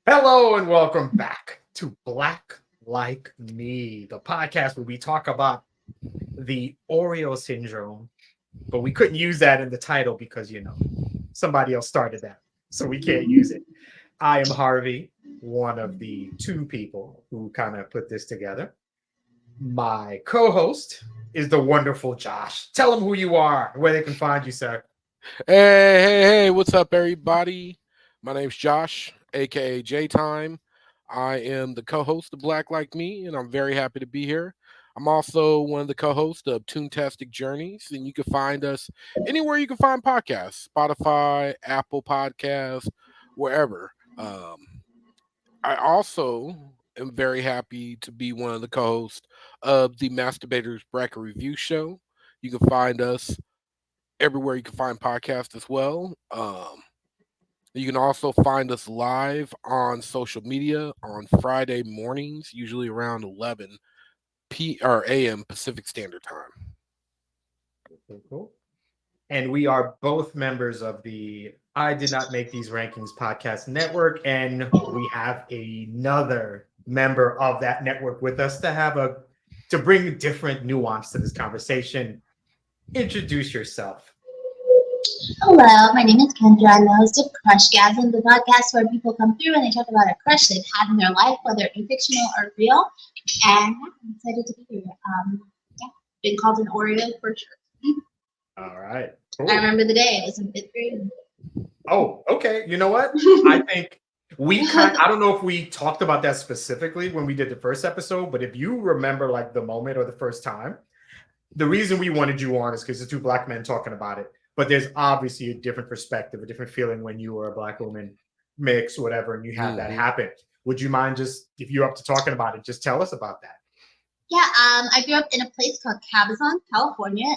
Hello and welcome back to Black Like Me, the podcast where we talk about the Oreo syndrome, but we couldn't use that in the title because, somebody else started that. So we can't use it. I am Harvey, one of the two people who kind of put this together. My co host is the wonderful Josh. Tell them who you are, where they can find you, sir. Hey, what's up, everybody? My name's Josh, aka J Time. I am the co host of Black Like Me, and I'm very happy to be here. I'm also one of the co hosts of Toontastic Journeys, and you can find us anywhere you can find podcasts Spotify, Apple Podcasts, wherever. I also am very happy to be one of the co hosts of the Masturbators Bracket Review Show. You can find us everywhere you can find podcasts as well. You can also find us live on social media on Friday mornings, usually around 11 p.m. Pacific Standard Time. Cool. And we are both members of the I Did Not Make These Rankings podcast network. And we have another member of that network with us to bring a different nuance to this conversation. Introduce yourself. Hello, my name is Kendra. I'm the host of Crushgasm, the podcast where people come through and they talk about a crush they've had in their life, whether it be fictional or real. And I'm excited to be here. Been called an Oreo for sure. All right. Cool. I remember the day. It was in 5th grade. Oh, okay. You know what? I think I don't know if we talked about that specifically when we did the first episode, but if you remember like the moment or the first time, the reason we wanted you on is because it's two Black men talking about it. But there's obviously a different perspective, a different feeling when you were a Black woman, mix, whatever, and you had that happen. Would you mind if you're up to talking about it, just tell us about that? Yeah, I grew up in a place called Cabazon, California.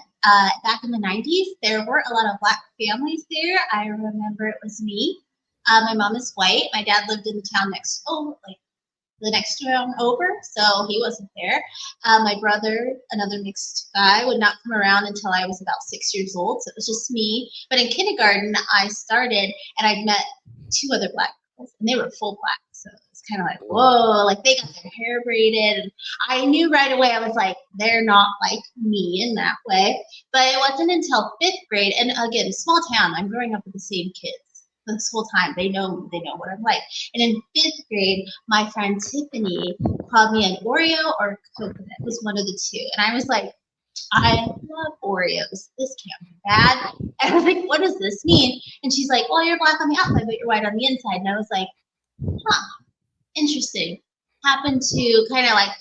Back in the 90s, there were a lot of Black families there. I remember it was me. My mom is white. My dad lived in the town the next town over, so he wasn't there. My brother, another mixed guy, would not come around until I was about 6 years old, so it was just me. But in kindergarten, I started, and I met two other Black girls, and they were full Black, so it's kind of like, whoa, like they got their hair braided, and I knew right away, I was like, they're not like me in that way. But it wasn't until 5th grade, and again, small town, I'm growing up with the same kids this whole time. They know what I'm like. And in 5th grade, my friend Tiffany called me an Oreo or coconut. It was one of the two. And I was like, I love Oreos. This can't be bad. And I was like, what does this mean? And she's like, well, you're Black on the outside, but you're white on the inside. And I was like, interesting. Happened to kind of like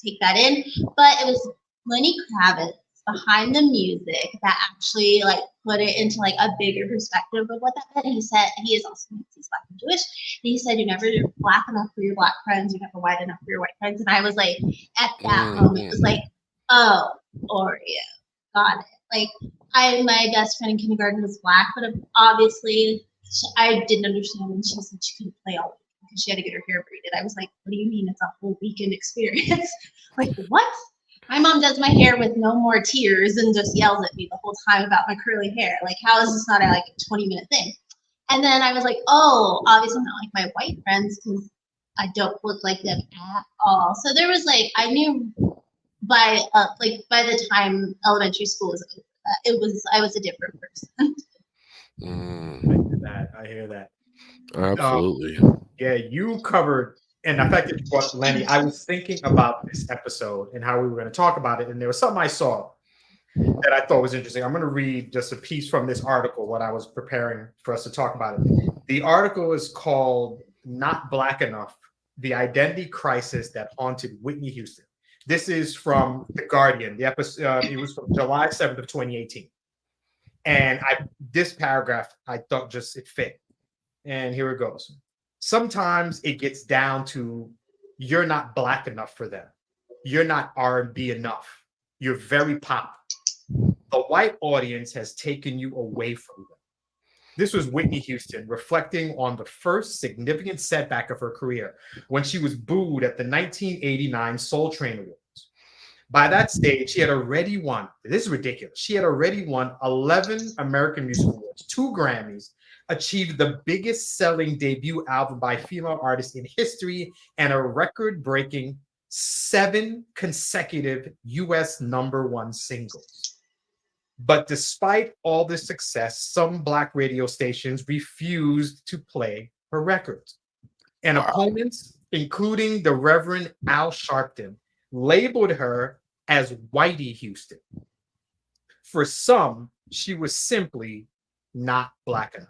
take that in. But it was Lenny Kravitz behind the music that actually like put it into like a bigger perspective of what that meant. He said he is also he's Black and Jewish. And he said you're Black enough for your Black friends, you're never white enough for your white friends. And I was like, at that moment, it was like, oh, Oreo, got it. Like my best friend in kindergarten was Black, but obviously I didn't understand when she said she couldn't play all week because she had to get her hair braided. I was like, what do you mean it's a whole weekend experience? Like what? My mom does my hair with no more tears and just yells at me the whole time about my curly hair. Like, how is this not a 20-minute thing? And then I was like, oh, obviously I'm not like my white friends because I don't look like them at all. So there was I knew by the time elementary school was over, I was a different person. I hear that. Absolutely. Yeah, you covered, and the fact that you brought Lenny, I was thinking about this episode and how we were going to talk about it, and there was something I saw that I thought was interesting. I'm going to read just a piece from this article when I was preparing for us to talk about it. The article is called Not Black Enough, The Identity Crisis That Haunted Whitney Houston. This is from The Guardian. The episode, it was from July 7th of 2018. And this paragraph, I thought it fit. And here it goes. Sometimes it gets down to you're not Black enough for them. You're not R&B enough. You're very pop. The white audience has taken you away from them. This was Whitney Houston reflecting on the first significant setback of her career when she was booed at the 1989 Soul Train Awards. By that stage, she had already won, this is ridiculous, she had already won 11 American Music Awards, 2 Grammys, achieved the biggest selling debut album by female artist in history and a record-breaking 7 consecutive US #1 singles. But despite all this success, some Black radio stations refused to play her records. And Wow. opponents, including the Reverend Al Sharpton, labeled her as Whitey Houston. For some, she was simply not Black enough.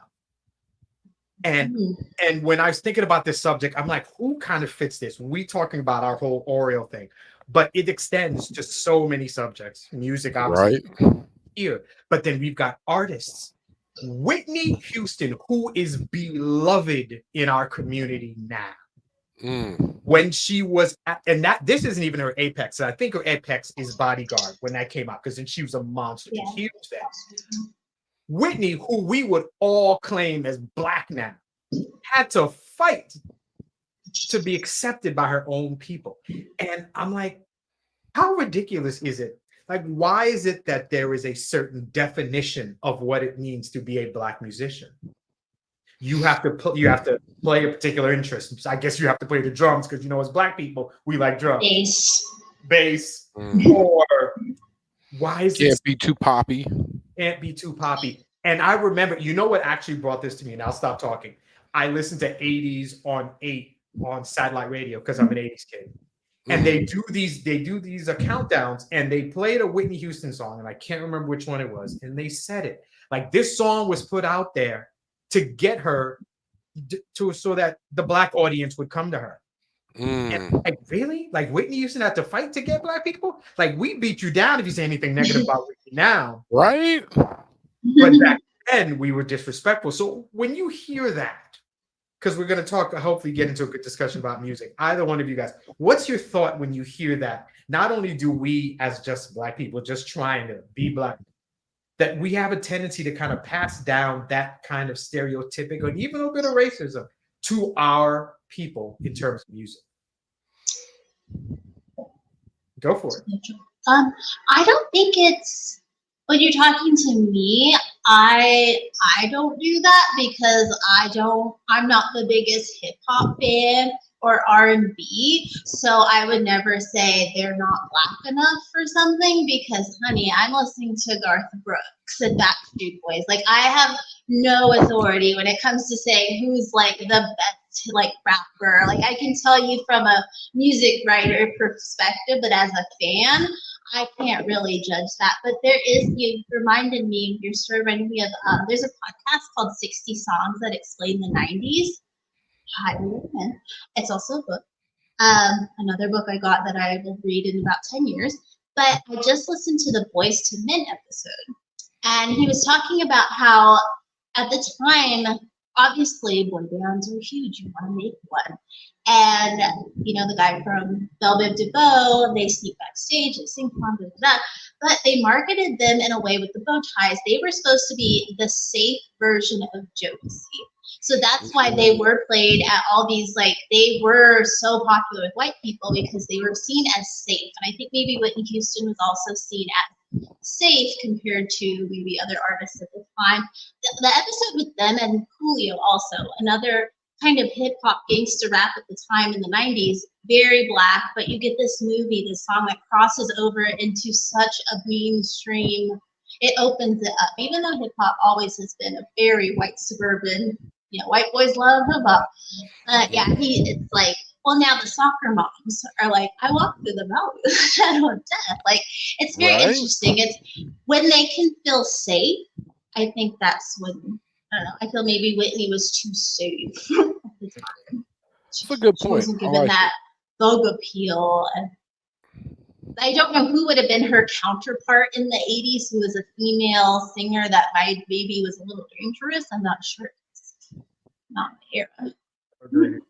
And when I was thinking about this subject, I'm like, who kind of fits this? We talking about our whole Oreo thing, but it extends to so many subjects. Music, obviously, Right. here, but then we've got artists. Whitney Houston, who is beloved in our community now. When she was at, and that this isn't even her apex. I think her apex is Bodyguard when that came out, because then she was a monster. Yeah. Huge that. Whitney, who we would all claim as Black now, had to fight to be accepted by her own people. And I'm like, how ridiculous is it? Like, why is it that there is a certain definition of what it means to be a Black musician? You have to play a particular interest. I guess you have to play the drums because, as Black people, we like drums. Bass. Or why is it Can't be too poppy. Can't be too poppy. And I remember, what actually brought this to me, and I'll stop talking. I listened to 80s on 8 on satellite radio because I'm an 80s kid. And they do these countdowns, and they played a Whitney Houston song, and I can't remember which one it was. And they said it like this song was put out there to get her so that the Black audience would come to her. And like, really? Like, Whitney Houston had to fight to get Black people? Like, we beat you down if you say anything negative about Whitney now. Right? But back then, we were disrespectful. So when you hear that, because we're going to talk, hopefully get into a good discussion about music, either one of you guys, what's your thought when you hear that? Not only do we, as just Black people, just trying to be Black, that we have a tendency to kind of pass down that kind of stereotypical and even a bit of racism to our people in terms of music. Go for it. I don't think it's, when you're talking to me, I don't do that because I'm not the biggest hip hop fan or R&B, so I would never say they're not Black enough for something because, honey, I'm listening to Garth Brooks and Backstreet Boys. Like, I have no authority when it comes to saying who's like the best rapper. Like, I can tell you from a music writer perspective, but as a fan, I can't really judge that. But you reminded me, your story reminded me of, there's a podcast called 60 Songs That Explain the 90s. Highly recommend. It's also a book. Another book I got that I will read in about 10 years. But I just listened to the Boyz II Men episode. And he was talking about how at the time, obviously, boy bands are huge. You want to make one. And, the guy from Belle Biv DeVoe, they sneak backstage, they sing blah, blah, blah. But they marketed them in a way with the bow ties. They were supposed to be the safe version of Jodeci. So that's why they were played at all these, they were so popular with white people because they were seen as safe. And I think maybe Whitney Houston was also seen as safe compared to maybe other artists at the time. The episode with them and Coolio also, another kind of hip hop gangster rap at the time in the 90s, very Black, but you get this movie, this song that crosses over into such a mainstream, it opens it up. Even though hip hop always has been a very white suburban, white boys love hip hop. It's like, well, now the soccer moms are like, I walk through the valley with the shadow of death. Like, it's very interesting. It's when they can feel safe. I think that's when, I don't know, I feel maybe Whitney was too safe at the time. That's a good point. She wasn't given that Vogue appeal. And I don't know who would have been her counterpart in the 80s who was a female singer that maybe was a little dangerous. I'm not sure. It's not the era. Agreed.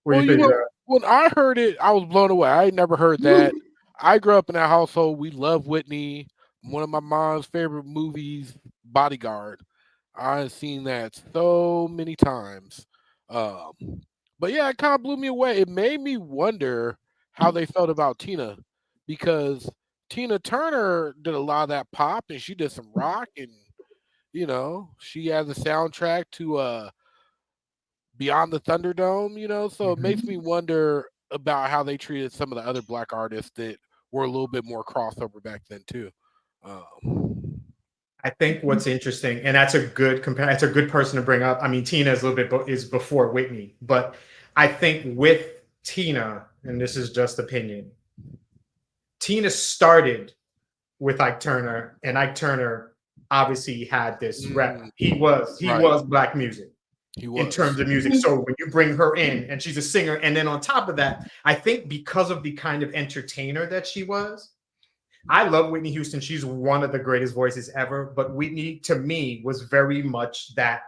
Well, when I heard it, I was blown away. I had never heard that. I grew up in that household. We love Whitney. One of my mom's favorite movies, Bodyguard. I've seen that so many times. But yeah, it kind of blew me away. It made me wonder how they felt about Tina, because Tina Turner did a lot of that pop and she did some rock, and You know, she has a soundtrack to Beyond the Thunderdome, you know, so it makes Mhm. me wonder about how they treated some of the other black artists that were a little bit more crossover back then too. Um, I think what's interesting, and that's a good that's a good person to bring up. I mean, Tina is a little bit is before Whitney, but I think with Tina, and this is just opinion, Tina started with Ike Turner, and Ike Turner obviously had this rep. mm, He right, was black music he in was. terms of music. So when you bring her in, and she's a singer, and then on top of that, I think because of the kind of entertainer that she was, I love Whitney Houston. She's one of the greatest voices ever. But Whitney, to me, was very much that.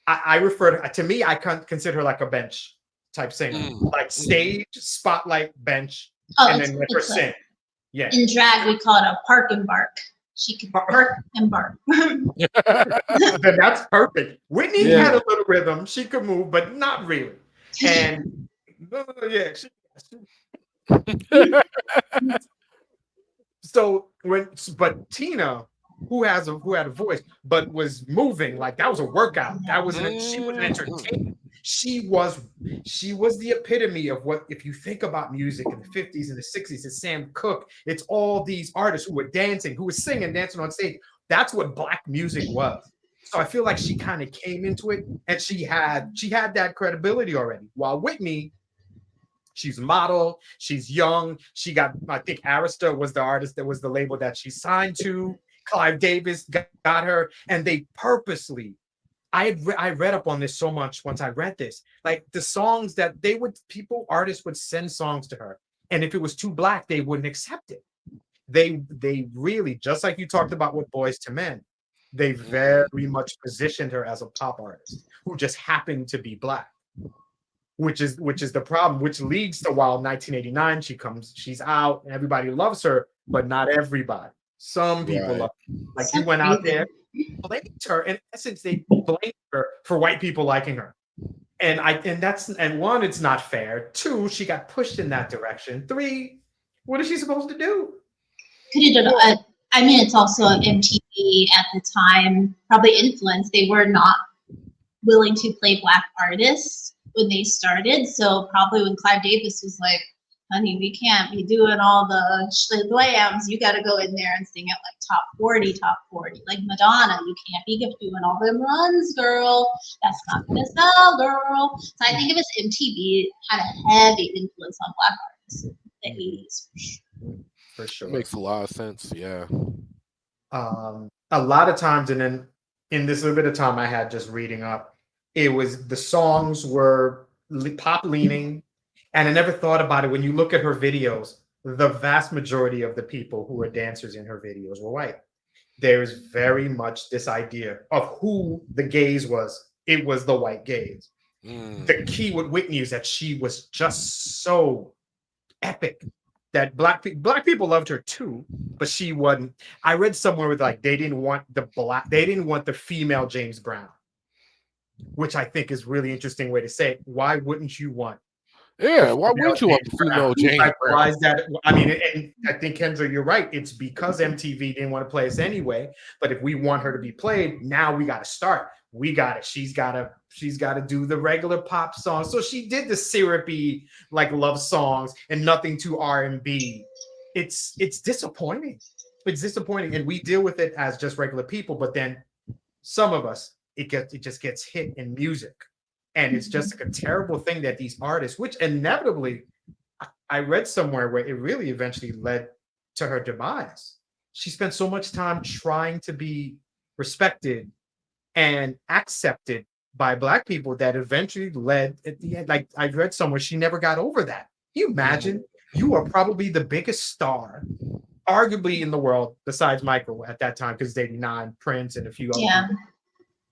I refer to me. I consider her like a bench type singer, Mm, like mm. stage spotlight bench, Oh, and then let her it's like sing. Yeah, in drag we call it a park and bark. She could park and bark. then that's perfect. Whitney Yeah. had a little rhythm. She could move, but not really. And yeah, so but Tina, who had a voice, but was moving like that was a workout. She was an entertainer. Mm, She was she was the epitome of what if you think about music in the 50s and the 60s, it's Sam Cooke, it's all these artists who were dancing, who were singing, dancing on stage. That's what black music was. So I feel like she kind of came into it and she had that credibility already. While Whitney, she's a model, she's young. She got, I think Arista was the artist that was the label that she signed to. Clive Davis got her, and they purposely I read up on this so much once I read this. Like the songs that artists would send songs to her, and if it was too black, they wouldn't accept it. They really, just like you talked about with Boys to Men, they mm. very much positioned her as a pop artist who just happened to be black, which is the problem, which leads to while 1989 she's out and everybody loves her, but not everybody. Some people Right. love her. Like So you went out there, crazy. blamed her. In essence, they blamed her for white people liking her. And one, it's not fair. Two, she got pushed in that direction. Three, what is she supposed to do? Could have done. Well, I mean, it's also MTV at the time probably influenced. They were not willing to play black artists when they started. So probably when Clive Davis was like, honey, we can't be doing all the slams. You got to go in there and sing it like top 40, top 40. Like Madonna, you can't be doing all them runs, girl. That's not going to sell, girl. So I think it was MTV had a heavy influence on black artists in the 80s. For it sure. makes a lot of sense. Yeah. A lot of times, and then in this little bit of time I had just reading up, it was the songs were pop leaning, and I never thought about it. When you look at her videos, the vast majority of the people who were dancers in her videos were white. There's very much this idea of who the gaze was. It was the white gaze. The Mm. key with Whitney is that she was just so epic that black people loved her too, but she wasn't. I read somewhere with like they didn't want the female James Brown, which I think is really interesting way to say it. Why wouldn't you want the Yeah. Why female wouldn't you want James the Brown? female James Like, why Brown? is that? I mean, and I think Kendra, you're right. It's because MTV didn't want to play us anyway. But if we want her to be played, now we got to start. We got it. She's got to do the regular pop songs. So she did the syrupy like love songs and nothing too R&B. It's disappointing. It's disappointing, and we deal with it as just regular people. But then some of us, it just gets hit in music, and it's just like a terrible thing that these artists, which inevitably I read somewhere where it really eventually led to her demise. She spent so much time trying to be respected and accepted by black people that eventually led at the end. Like I read somewhere, she never got over that. Can you imagine? Mhm. You are probably the biggest star, arguably in the world, besides Michael at that time, because it's 89, Prince, and a few other Yeah. people.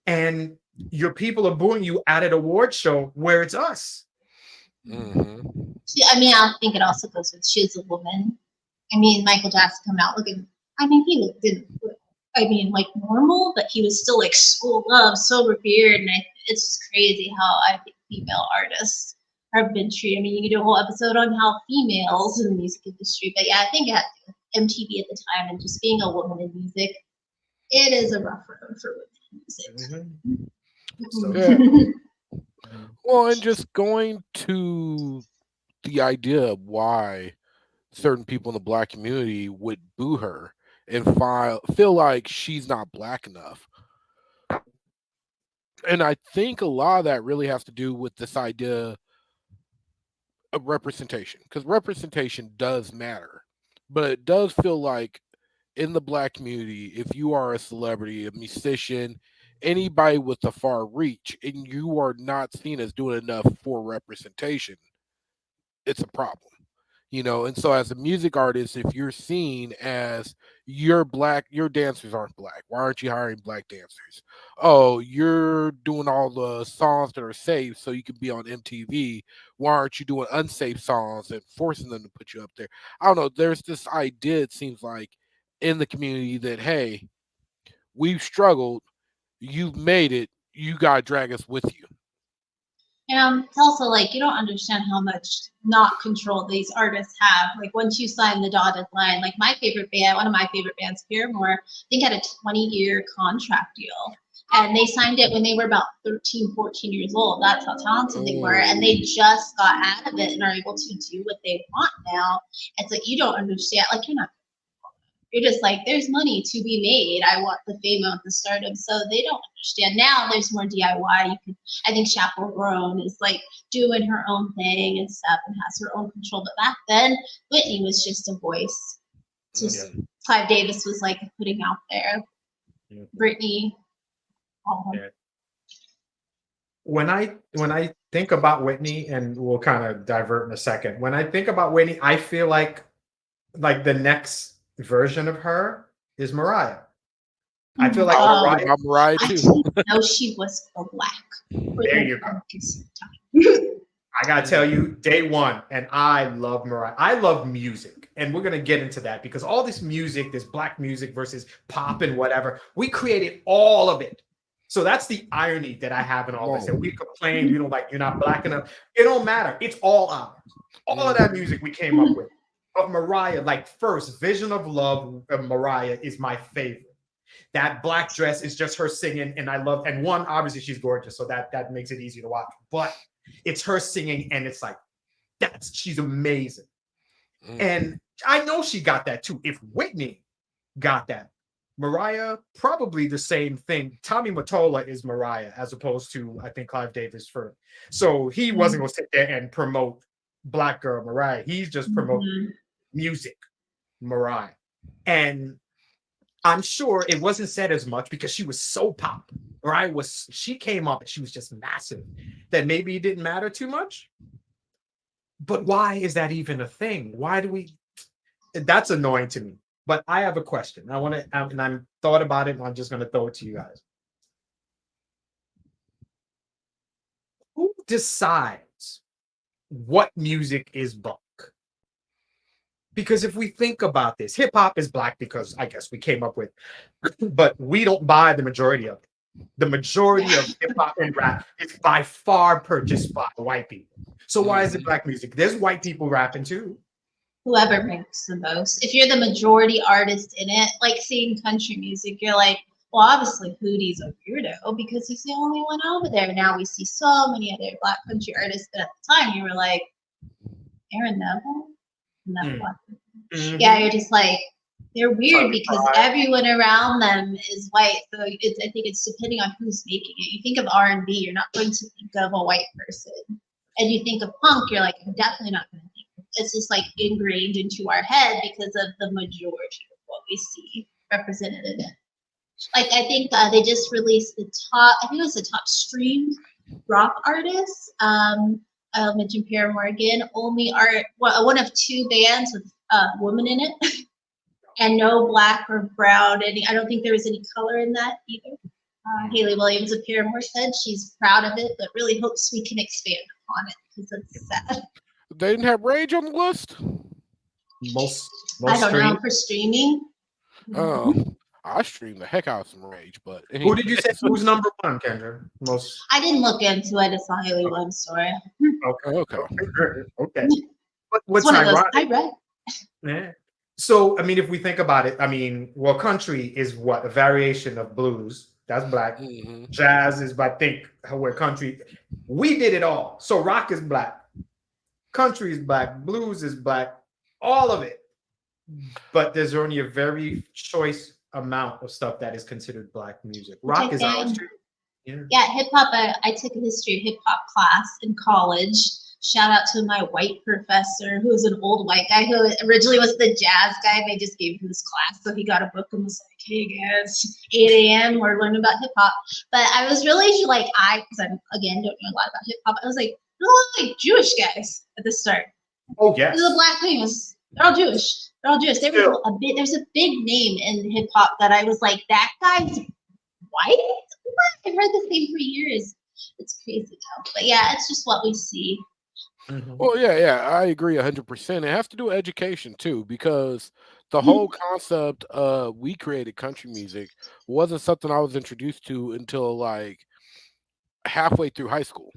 And your people are booing you at an award show where it's us. Mhm. I mean, I think it also goes with she's a woman. I mean, Michael Jackson coming out looking. I mean, didn't. I mean, like normal, but he was still like so loved, so revered, and it's just crazy how I think female artists have been treated. I mean, you could do a whole episode on how females in the music industry, but yeah, I think it had MTV at the time and just being a woman in music, it is a rough road for music. So, Yeah. Well, and just going to the idea of why certain people in the black community would boo her and feel like she's not black enough. And I think a lot of that really has to do with this idea of representation, because representation does matter. But it does feel like in the black community, if you are a celebrity, a musician, anybody with a far reach, and you are not seen as doing enough for representation, it's a problem. And so as a music artist, if you're seen as you're black, your dancers aren't black. Why aren't you hiring black dancers? Oh, you're doing all the songs that are safe so you can be on MTV. Why aren't you doing unsafe songs and forcing them to put you up there? I don't know. There's this idea, it seems like, in the community that, hey, we've struggled, you've made it, you got to drag us with you. It's also like you don't understand how much not control these artists have. Like once you sign the dotted line, like my favorite band, one of my favorite bands, P.R.I.Z.E, I think had a 20-year contract deal. And they signed it when they were about 13, 14 years old. That's how talented they were. And they just got out of it and are able to do what they want now. It's like you don't understand. Like you're just like, there's money to be made. I want the fame, I want the stardom. So they don't understand. Now there's more DIY. I think Chappell Roan is like doing her own thing and stuff and has her own control. But back then, Whitney was just a voice. Just Clive Davis was like putting out there. Britney. Yeah. When I think about Whitney, and we'll kind of divert in a second. When I think about Whitney, I feel like the next version of her is Mariah. I feel like Mariah I too. didn't know she was black. There you go. I gotta tell you, day one, and I love Mariah. I love music, and we're gonna get into that because all this music, this black music versus pop and whatever, we created all of it. So that's the irony that I have in all this. And we complain, you're not black enough. It don't matter. It's all ours. All of that music we came up with. But Mariah, like first, Vision of Love of Mariah is my favorite. That black dress is just her singing, and I love, and one, obviously she's gorgeous, so that makes it easy to watch. But it's her singing, and it's like, she's amazing. And I know she got that too. If Whitney got that, Mariah, probably the same thing. Tommy Mottola is Mariah, as opposed to, I think, Clive Davis first. So he wasn't going to sit there and promote Black Girl Mariah. He's just promoting music Mariah. And I'm sure it wasn't said as much because she was so pop. Mariah she came up and she was just massive that maybe it didn't matter too much. But why is that even a thing? Why do we? That's annoying to me. But I have a question. And I'm thought about it, and I'm just going to throw it to you guys. Who decides what music is black? Because if we think about this, hip hop is black because I guess we came up with, but we don't buy the majority of it. The majority of hip hop and rap is by far purchased by white people. So why is it black music? There's white people rapping too. Whoever makes the most. If you're the majority artist in it, like seeing country music, you're like, well, obviously Hootie's a weirdo because he's the only one over there. Now we see so many other black country artists, but at the time you were like, Aaron Neville? Yeah, you're just like, they're weird because everyone around them is white. So I think it's depending on who's making it. You think of R&B, you're not going to think of a white person. And you think of punk, you're like, I'm definitely not going to think of it. It's just like ingrained into our head because of the majority of what we see represented in it. Like I think they just released I think it was the top streamed rock artists. I'll mention Paramore again. One of two bands with a woman in it, and no black or brown. I don't think there was any color in that either. Haley Williams of Paramore said she's proud of it, but really hopes we can expand upon it because it's sad. They didn't have Rage on the list. Most I don't know for streaming. Oh, I streamed the heck out of some Rage, but anyway. Who did you say who's number one, Kendra? I didn't look into it. I just saw Haley Williams' story. Okay. What's ironic? I read. Yeah. So, I mean, if we think about it, I mean, well, country is what? A variation of blues. That's black. Hmm. Jazz is, I think, where country. We did it all. So, rock is black. Country is black. Blues is black. All of it. But there's only a very choice amount of stuff that is considered black music. which Rock I is ours find. too. Yeah. Yeah, hip hop. I took a history of hip hop class in college. Shout out to my white professor, who was an old white guy who originally was the jazz guy. And they just gave him this class, so he got a book and was like, "Hey guys, 8 a.m. We're learning about hip hop." But I was really like, because I again don't know a lot about hip hop. I was like, "There's a lot of like Jewish guys at the start. Oh There's a yes. black famous. They're all Jewish. They're all Jewish." There was Still. a bit. There's a big name in hip hop that I was like, "That guy's white." I've heard the same for years. It's crazy though. But yeah, it's just what we see. Mhm. Well, yeah, I agree 100%. It has to do with education too, because the whole concept of we created country music wasn't something I was introduced to until like halfway through high school.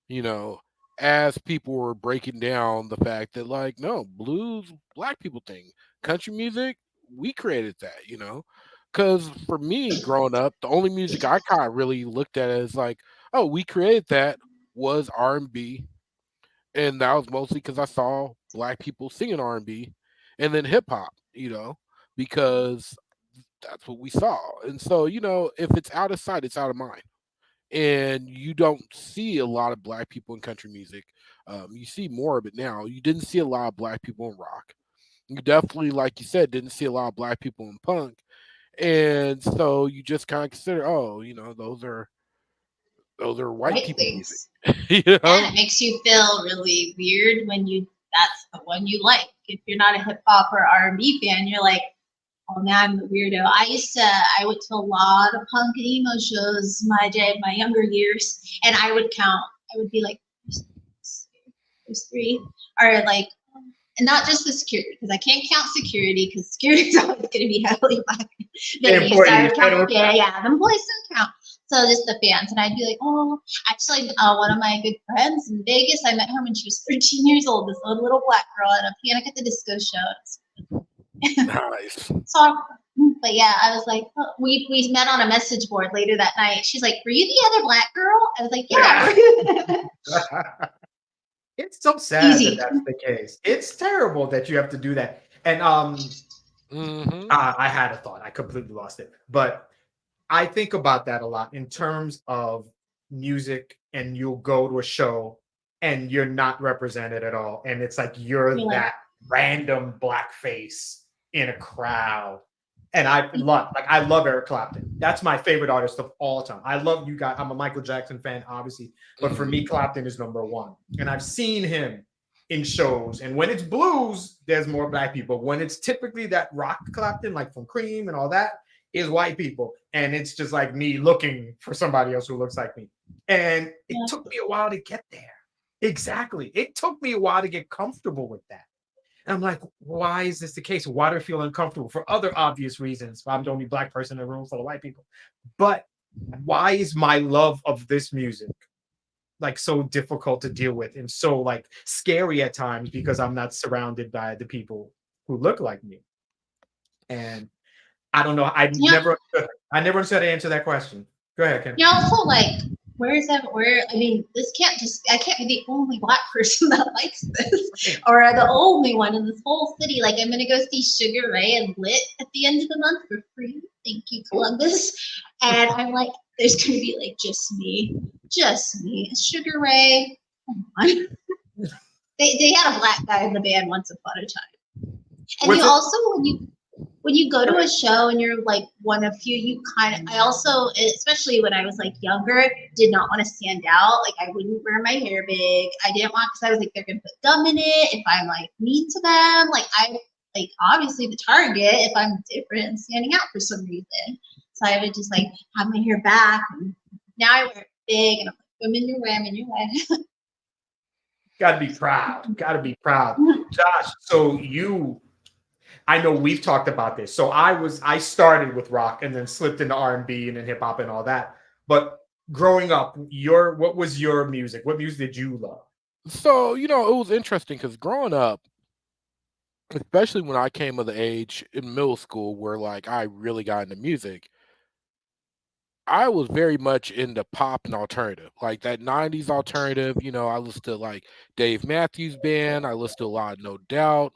You know, as people were breaking down the fact that like, no, blues, black people thing, country music, we created that. Because for me growing up, the only music I kind of really looked at as like, oh, we created that was R&B, and that was mostly because I saw black people singing R&B, and then hip hop, because that's what we saw. And so, if it's out of sight, it's out of mind. And you don't see a lot of black people in country music. You see more of it now. You didn't see a lot of black people in rock. You definitely, like you said, didn't see a lot of black people in punk. And so you just kind of consider, oh, those are white White people music. things. you And know? it makes you feel really weird when that's the one you like. If you're not a hip hop or R&B fan, you're like, oh man, I'm the weirdo. I went to a lot of punk and emo shows my younger years, and I would be like, there's three, or like, and not just the security, because I can't count security, because security is always going to be heavily black venues. So I Employees. would count, yeah, the employees don't count. So just the fans, and I'd be like, oh, actually, one of my good friends in Vegas, I met her when she was 13 years old. This little black girl at a Panic at the Disco show. Nice. So, but yeah, I was like, oh, we met on a message board later that night. She's like, "Were you the other black girl?" I was like, "Yeah." It's so sad that Easy. that's the case. It's terrible that you have to do that. And Hmm. I had a thought. I completely lost it. But I think about that a lot in terms of music, and you'll go to a show and you're not represented at all. And it's like you're You're like, that random black face in a crowd. And I love Eric Clapton. That's my favorite artist of all time. I love you guys. I'm a Michael Jackson fan, obviously, but for me, Hmm. Clapton is number one. And I've seen him in shows. And when it's blues, there's more black people. When it's typically that rock Clapton, like from Cream and all that, is white people. And it's just like me looking for somebody else who looks like me. And it yeah, took me a while to get there. Exactly. It took me a while to get comfortable with that. And I'm like, why is this the case? Why do I feel uncomfortable? For other obvious reasons. I'm the only black person in a room full of white people. But why is my love of this music like so difficult to deal with and so like scary at times because I'm not surrounded by the people who look like me? And I don't know. yeah. I never understood how to answer that question. Go ahead, Ken. You're also like, where? I mean, I can't be the only black person that likes this, or the only one in this whole city. Like, I'm gonna go see Sugar Ray and Lit at the end of the month for free. Thank you, Columbus. And I'm like, there's gonna be like just me, Sugar Ray. Come on. They had a black guy in the band once upon a time. And you What's it? also when you go to a show and you're like one of few, you kind of I also, especially when I was like younger, did not want to stand out. Like I wouldn't wear my hair big. I didn't want, because I was like, they're gonna put gum in it if I'm like mean to them. Like I like obviously the target if I'm different and standing out for some reason. So I would just like have my hair back, and now I wear it big and I'm like, I'm in your way, I'm in your way. Gotta be proud. Gotta be proud. Josh, so I know we've talked about this. So I started with rock and then slipped into R&B and then hip hop and all that. But growing up, what was your music? What music did you love? So, it was interesting because growing up, especially when I came of the age in middle school where like I really got into music. I was very much into pop and alternative, like that '90s alternative. I listened to like Dave Matthews Band. I listened to a lot of No Doubt,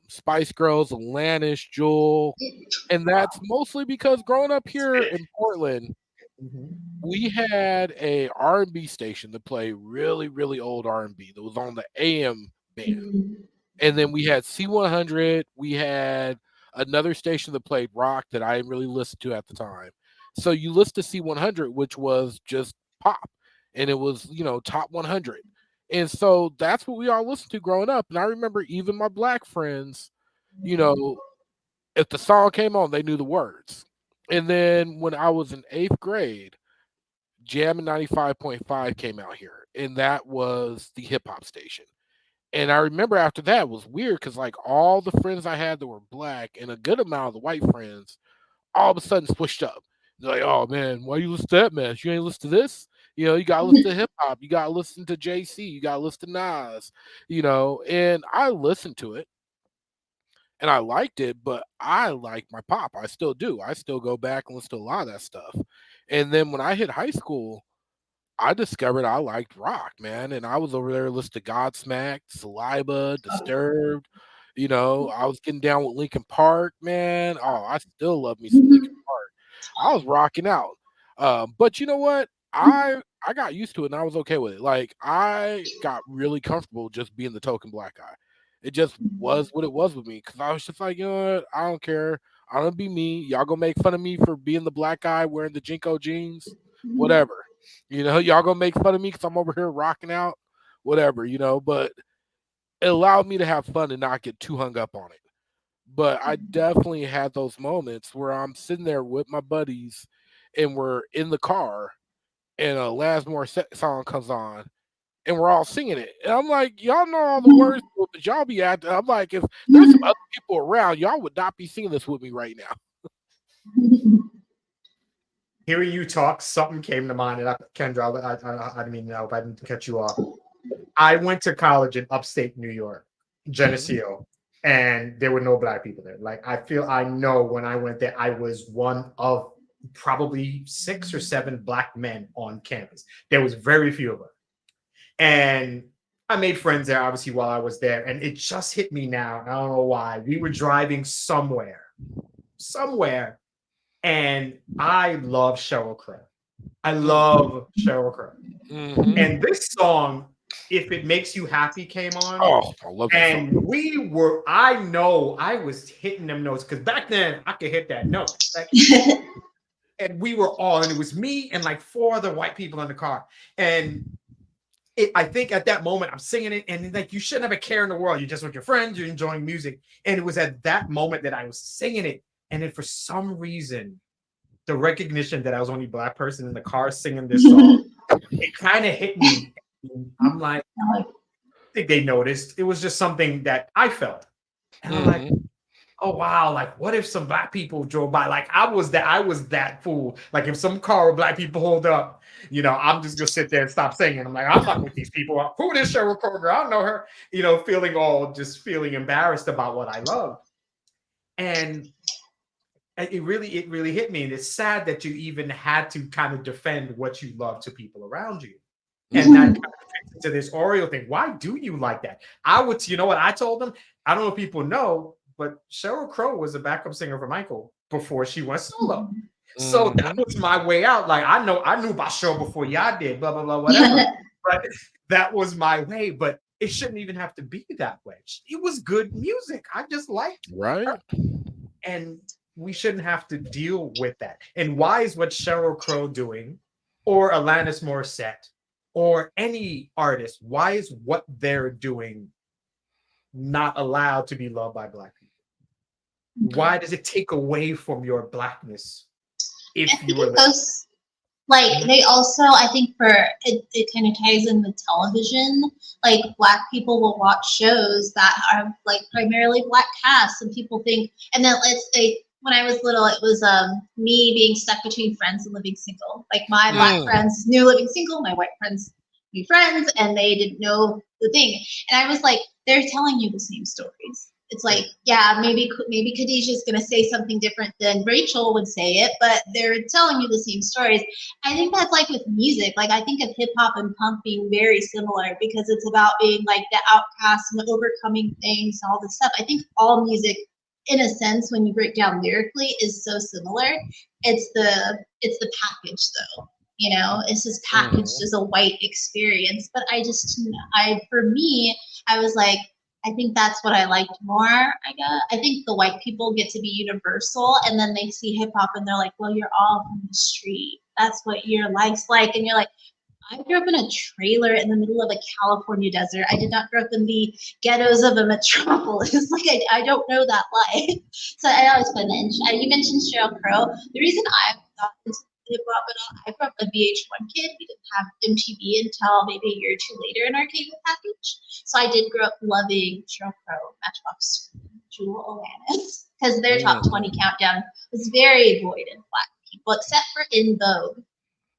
Spice Girls, Alanis, Jewel, and that's mostly because growing up here in Portland, Mhm. we had a R&B station that played really, really old R&B that was on the AM band. And then we had C100. We had another station that played rock that I didn't really listen to at the time. So you listen to C100, which was just pop, and it was top 100. And so that's what we all listened to growing up. And I remember even my black friends, you know, if the song came on, they knew the words. And then when I was in 8th grade, Jam 95.5 came out here, and that was the hip hop station. And I remember after that it was weird because like all the friends I had that were black and a good amount of the white friends all of a sudden switched up. They're like, oh man, why you listen to that mess? You ain't listen to this? You gotta listen to hip hop, you gotta listen to JC, you gotta listen to Nas, and I listened to it and I liked it, but I like my pop. I still do. I still go back and listen to a lot of that stuff. And then when I hit high school, I discovered I liked rock, man, and I was over there listening to Godsmack, Saliva, Disturbed. I was getting down with Linkin Park, man. Oh, I still love me some Linkin Park. I was rocking out. But you know what? I got used to it and I was okay with it. Like I got really comfortable just being the token black guy. It just was what it was with me because I was just like, you know what? I don't care. I'm gonna be me. Y'all gonna make fun of me for being the black guy wearing the Jinko jeans, whatever. Y'all gonna make fun of me because I'm over here rocking out, whatever. But it allowed me to have fun and not get too hung up on it. But I definitely had those moments where I'm sitting there with my buddies and we're in the car and a Laz Morissette song comes on and we're all singing it. And I'm like, y'all know all the words, but y'all be acting. I'm like, if there's some other people around, y'all would not be singing this with me right now. Hearing you talk, something came to mind, and Kendra, I didn't mean no, but I didn't cut you off. I went to college in upstate New York, Mhm. Geneseo, and there were no black people there. Like I know when I went there, I was one of probably 6 or 7 black men on campus. There was very few of us, and I made friends there obviously while I was there, and it just hit me now. I don't know why. We were driving somewhere, and I love Sheryl Crow. I love Sheryl Crow. Mhm. And this song, If It Makes You Happy, came on. Oh, I love that song. And I know I was hitting them notes because back then I could hit that note. Like, and we were all, and it was me and like 4 other white people in the car. And I think at that moment I'm singing it, and like you shouldn't have a care in the world. You're just with your friends, you're enjoying music. And it was at that moment that I was singing it. And then for some reason, the recognition that I was the only black person in the car singing this song, it kind of hit me. I'm like, I think they noticed. It was just something that I felt. And I'm like, Mhm. oh wow, like what if some black people drove by? Like I was that fool. Like if some car with black people hold up, I'm just gonna sit there and stop singing. I'm like, I'm not with these people. Who this Sheryl Crow girl? I don't know her. Feeling embarrassed about what I love. And it really hit me. And it's sad that you even had to kind of defend what you love to people around you. And that Mhm. kind of fits into this Oreo thing. Why do you like that? I would, you know what I told them? I don't know if people know, but Sheryl Crow was a backup singer for Michael before she went solo. So that Mhm. was my way out. Like I knew about Cheryl before y'all did, blah, blah, blah, whatever. But that was my way. But it shouldn't even have to be that way. It was good music. I just liked her. Right? And we shouldn't have to deal with that. And why is what Sheryl Crow doing, or Alanis Morissette, or any artist, why is what they're doing not allowed to be loved by black people? Why does it take away from your blackness I if you think were it listening? goes like Mhm. they also, I think for it kind of ties in with television. Like black people will watch shows that are like primarily black casts, and people think, and then let's say when I was little, it was me being stuck between Friends and Living Single. Like my black Mm. friends knew Living Single, my white friends knew Friends, and they didn't know the thing. And I was like, they're telling you the same stories. it's like, yeah, maybe Khadijah's gonna say something different than Rachel would say it, but they're telling you the same stories. I think that's like with music. Like I think of hip hop and punk being very similar because it's about being like the outcast and overcoming things and all this stuff. I think all music, in a sense, when you break down lyrically, is so similar. It's the package though. You know, it's just packaged as a white experience. But for me, I was like, I think that's what I liked more, I guess. I think the white people get to be universal, and then they see hip hop and they're like, well, you're all from the street. That's what your life's like. And you're like, I grew up in a trailer in the middle of a California desert. I did not grow up in the ghettos of a metropolis. Like, I don't know that life. So I always find that interesting. You mentioned Sheryl Crow. The reason I got into hip hop at all, I grew up a VH1 kid. We didn't have MTV until maybe a year or two later in our cable package. So I did grow up loving Sheryl Crow, Matchbox, Jewel, Alanis, because their top 20 countdown was very void in Black people, except for In Vogue.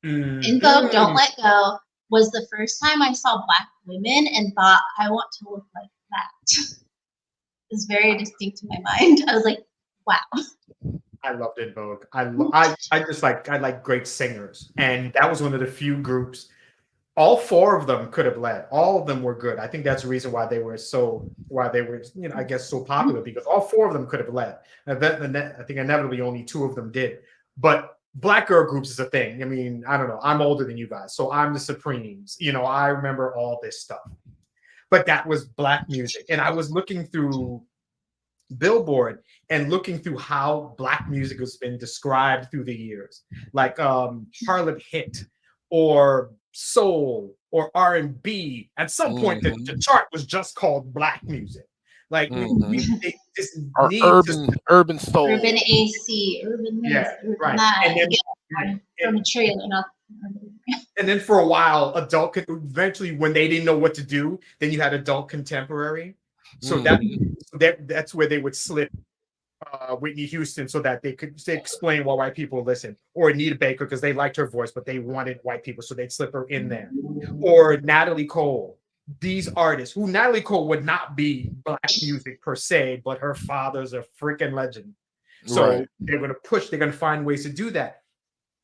In Vogue, Don't Let Go was the first time I saw Black women and thought, I want to look like that. It's very distinct to my mind. I was like, wow. I loved In Vogue. I like great singers, and that was one of the few groups. All four of them could have led. All of them were good. I think that's the reason why they were I guess so popular, because all four of them could have led. I think inevitably only two of them did. But Black girl groups is a thing. I mean, I don't know. I'm older than you guys, so I'm the Supremes. You know, I remember all this stuff. But that was Black music, and I was looking through Billboard and looking through how Black music has been described through the years, like Harlem Hit or soul or R&B. At some point, the chart was just called Black music. Like urban soul, urban AC, urban this, urban that. And then, from a trailer, not. And then for a while, eventually, when they didn't know what to do, then you had adult contemporary. So that's where they would slip Whitney Houston so that they could explain why white people listen, or Anita Baker because they liked her voice, but they wanted white people, so they'd slip her in there, or Natalie Cole. These artists, who Natalie Cole would not be Black music per se, but her father's a freaking legend. So they're going to find ways to do that.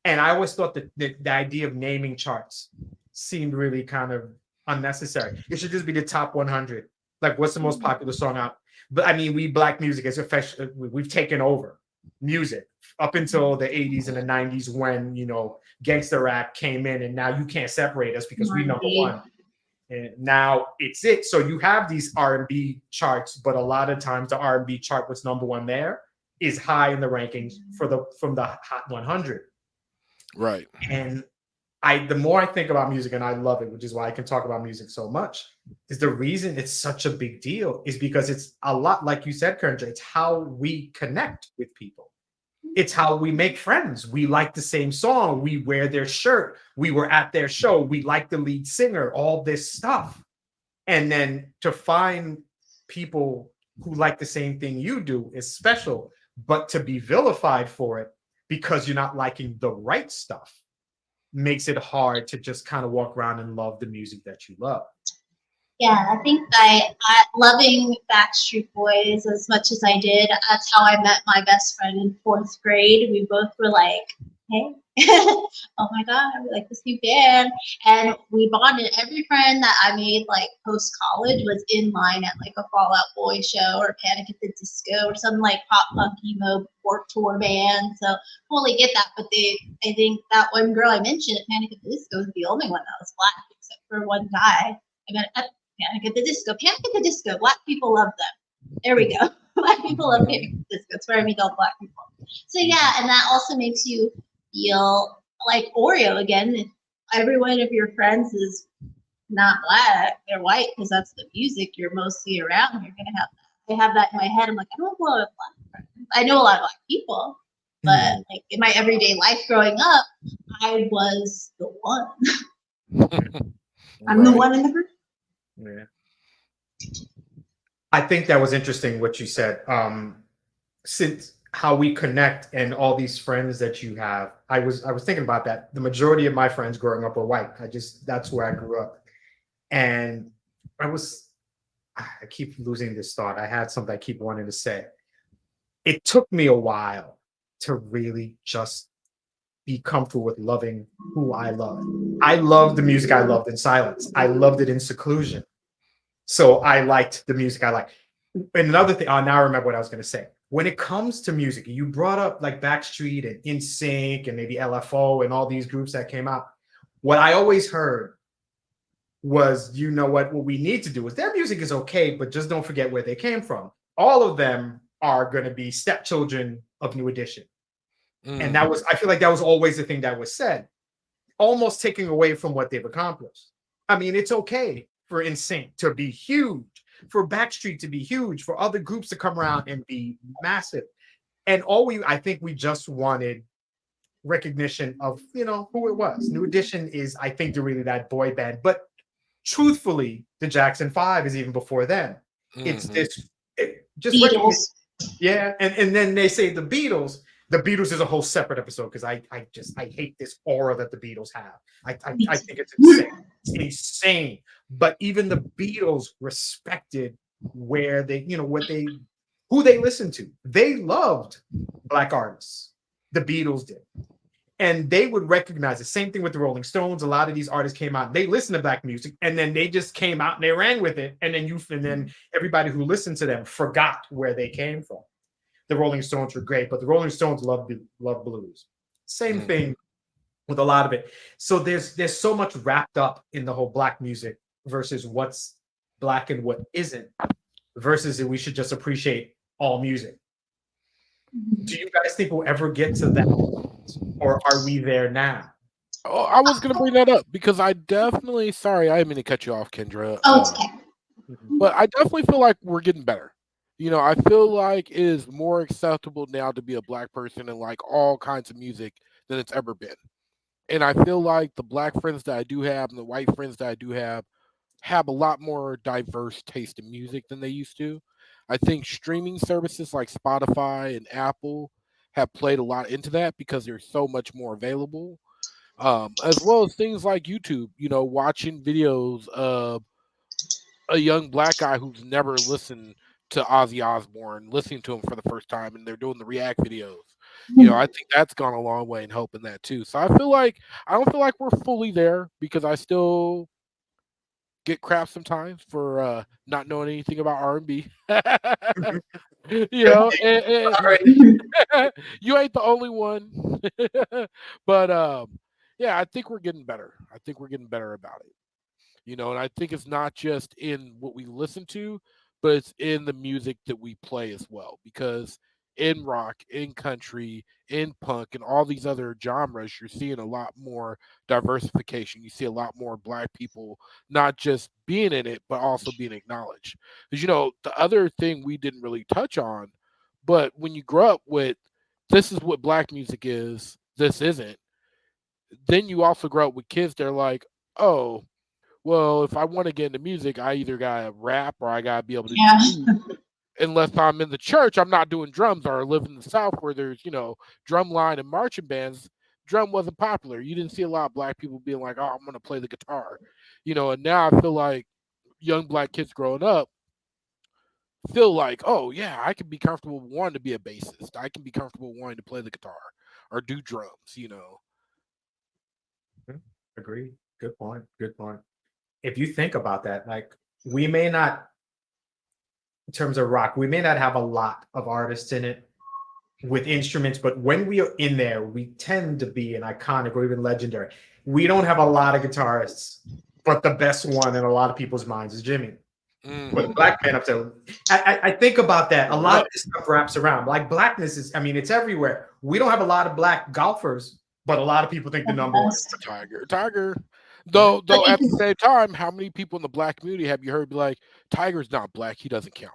And I always thought that the idea of naming charts seemed really kind of unnecessary. It should just be the top 100. Like, what's the most popular song out? But I mean, we Black music as we've taken over music up until the 80s and the 90s when, you know, gangster rap came in, and now you can't separate us because we number one. And now it's it. So you have these R&B charts, but a lot of times the R&B chart, what's number one there, is high in the rankings from the Hot 100. Right. And the more I think about music, and I love it, which is why I can talk about music so much, is the reason it's such a big deal is because it's a lot, like you said, Kendra, it's how we connect with people. It's how we make friends. We like the same song. We wear their shirt. We were at their show. We like the lead singer, all this stuff. And then to find people who like the same thing you do is special, but to be vilified for it because you're not liking the right stuff makes it hard to just kind of walk around and love the music that you love. Yeah, I think I loving Backstreet Boys as much as I did, that's how I met my best friend in 4th grade. We both were like, hey, oh my God, we like this new band. And we bonded. Every friend that I made like post-college was in line at like a Fall Out Boy show or Panic at the Disco or some like pop punk emo Warped Tour band. So totally get that. But I think that one girl I mentioned at Panic at the Disco was the only one that was Black, except for one guy I met at Panic at the Disco. Panic at the Disco. Black people love them. There we go. Black people love Panic at the Disco. It's where I meet all Black people. So yeah, and that also makes you feel like Oreo again. If every one of your friends is not Black, they're white because that's the music you're mostly around. You're gonna have that. I have that in my head. I'm like, I don't have a lot of Black friends. I know a lot of Black people, but like in my everyday life growing up, I was the one. I'm the one in the group. Yeah. I think that was interesting what you said. Since how we connect and all these friends that you have, I was thinking about that. The majority of my friends growing up were white. That's where I grew up. And I keep losing this thought. I had something I keep wanting to say. It took me a while to really just be comfortable with loving who I love. I loved the music I loved in silence. I loved it in seclusion. So I liked the music I like. And another thing, now I remember what I was going to say. When it comes to music, you brought up like Backstreet and NSYNC and maybe LFO and all these groups that came out. What I always heard was, you know what we need to do is their music is okay, but just don't forget where they came from. All of them are going to be stepchildren of New Edition. And that was, I feel like that was always the thing that was said, almost taking away from what they've accomplished. I mean, it's okay for NSYNC to be huge, for Backstreet to be huge, for other groups to come around and be massive. And I think we just wanted recognition of, who it was. New Edition is, I think, really that boy band. But truthfully, the Jackson 5 is even before them. It's this, just Beatles. Yeah, and then they say the Beatles. The Beatles is a whole separate episode because I hate this aura that the Beatles have. I think it's insane. It's insane. But even the Beatles respected where they, who they listened to. They loved Black artists. The Beatles did. And they would recognize the same thing with the Rolling Stones. A lot of these artists came out, they listened to Black music, and then they just came out and they ran with it. And then everybody who listened to them forgot where they came from. The Rolling Stones were great, but the Rolling Stones love blues. Same thing with a lot of it. So there's so much wrapped up in the whole Black music versus what's Black and what isn't, versus we should just appreciate all music. Do you guys think we'll ever get to that, or are we there now? Oh, I was going to bring that up because I definitely, sorry, I didn't mean to cut you off, Kendra. Oh, it's okay. But I definitely feel like we're getting better. I feel like it is more acceptable now to be a Black person and like all kinds of music than it's ever been. And I feel like the Black friends that I do have and the white friends that I do have a lot more diverse taste in music than they used to. I think streaming services like Spotify and Apple have played a lot into that because there's so much more available, as well as things like YouTube. Watching videos of a young Black guy who's never listened to Ozzy Osbourne, listening to him for the first time, and they're doing the react videos. I think that's gone a long way in helping that too. So I don't feel like we're fully there because I still get crap sometimes for not knowing anything about R&B. You ain't the only one. But yeah, I think we're getting better. I think we're getting better about it. And I think it's not just in what we listen to, but it's in the music that we play as well. Because in rock, in country, in punk, and all these other genres, you're seeing a lot more diversification. You see a lot more Black people not just being in it, but also being acknowledged. Because, the other thing we didn't really touch on, but when you grow up with this is what Black music is, this isn't, then you also grow up with kids that are like, oh, well, if I want to get into music, I either gotta rap or I gotta be able to do. Unless I'm in the church, I'm not doing drums, or I live in the South where there's, drum line and marching bands. Drum wasn't popular. You didn't see a lot of Black people being like, oh, I'm gonna play the guitar. And now I feel like young Black kids growing up feel like, oh yeah, I can be comfortable wanting to be a bassist. I can be comfortable wanting to play the guitar or do drums. Agreed. Good point. Good point. If you think about that, like we may not, in terms of rock, we may not have a lot of artists in it with instruments, but when we are in there, we tend to be an iconic or even legendary. We don't have a lot of guitarists, but the best one in a lot of people's minds is Jimmy. Put a Black man up there. I think about that. A lot of this stuff wraps around. Like Blackness is, it's everywhere. We don't have a lot of Black golfers, but a lot of people think the number one is Tiger. Though at the same time, how many people in the Black community have you heard be like, Tiger's not Black, he doesn't count.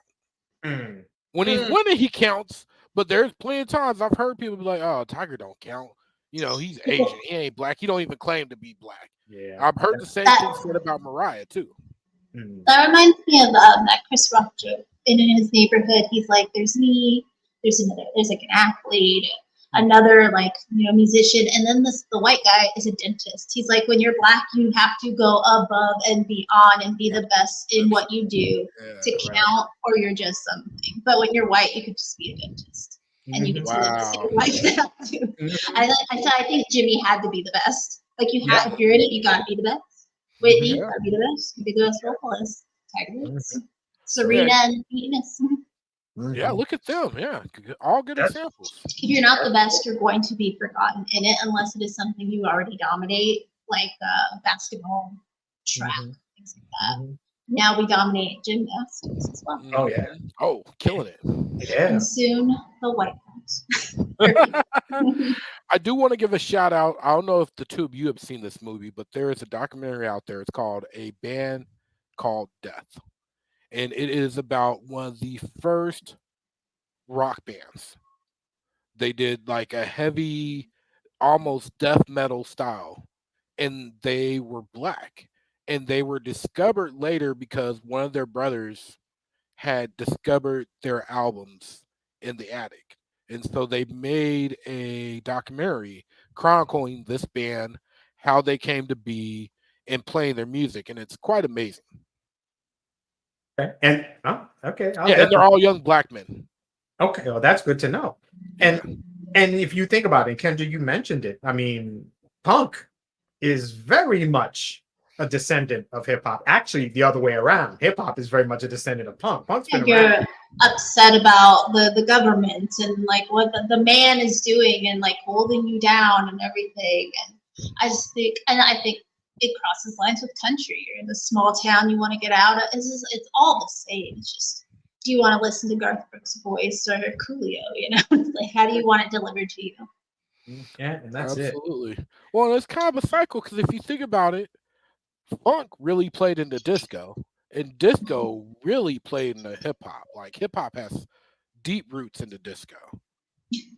When he's winning, he counts. But there's plenty of times I've heard people be like, oh, Tiger don't count. He's Asian. He ain't Black. He don't even claim to be Black. Yeah. I've heard the same thing said about Mariah too. That reminds me of that Chris Rock joke. In his neighborhood, he's like, there's me, there's like an athlete, another like musician, and then the white guy is a dentist. He's like, when you're black, you have to go above and beyond and be the best in what you do to count, or you're just something. But when you're white, you could just be a dentist, and you get to live the same lifestyle too. I think Jimmy had to be the best. Like you have, if you're in it, you gotta be the best. Whitney, you gotta be the best. You be the best vocalist. Tiger Woods, Serena, and Venus. Yeah, look at them. Yeah, all good examples. If you're not the best, you're going to be forgotten in it unless it is something you already dominate, like basketball, track, things like that. Now we dominate gymnastics as well. Oh yeah. Oh, killing it. Yeah. And soon the White House. I do want to give a shout out. I don't know if the two of you have seen this movie, but there is a documentary out there. It's called A Band Called Death. And it is about one of the first rock bands. They did like a heavy, almost death metal style, and they were black. And they were discovered later because one of their brothers had discovered their albums in the attic. And so they made a documentary chronicling this band, how they came to be, and playing their music. And it's quite amazing. And okay, and they're all young black men. Okay, well, that's good to know. And if you think about it, Kendra, you mentioned it. I mean, punk is very much a descendant of hip hop. Actually, the other way around. Hip hop is very much a descendant of punk. Punk's been around. You're upset about the government and like what the man is doing and like holding you down and everything. And I think it crosses lines with country. You're in a small town, you want to get out of. It's all the same. It's just, do you want to listen to Garth Brooks' voice or Coolio? It's like, how do you want it delivered to you? Yeah, and that's absolutely. Well, it's kind of a cycle because if you think about it, funk really played into disco, and disco really played into hip hop. Like hip hop has deep roots into disco.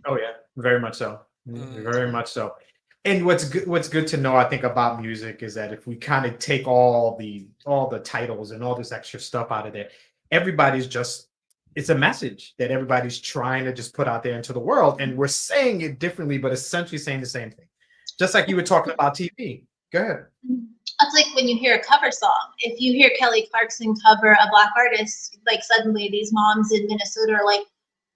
Oh yeah, very much so. Very much so. And what's good to know, I think, about music is that if we kind of take all the titles and all this extra stuff out of there, everybody's just, it's a message that everybody's trying to just put out there into the world, and we're saying it differently, but essentially saying the same thing. Just like you were talking about TV. Go ahead. It's like when you hear a cover song. If you hear Kelly Clarkson cover a black artist, like suddenly these moms in Minnesota are like,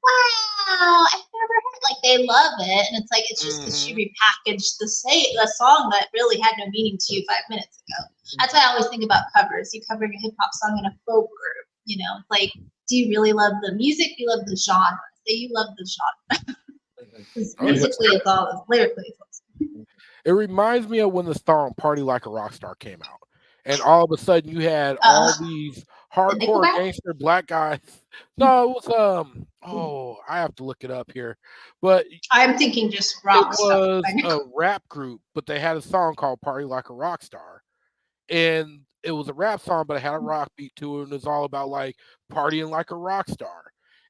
wow, I've never heard, like they love it. And it's like, it's just because she repackaged the song that really had no meaning to you 5 minutes ago. That's why I always think about covers. You covering a hip hop song in a folk group, like, do you really love the music? Do you love the genre? Say you love the genre. Musically, it's all, lyrically, it's all. It reminds me of when the song "Party Like a Rockstar" came out, and all of a sudden you had all these hardcore gangster black guys. No, it was I have to look it up here, but I'm thinking just rock. It was a rap group, but they had a song called "Party Like a Rockstar," and it was a rap song, but it had a rock beat to it, and it was all about like partying like a rock star.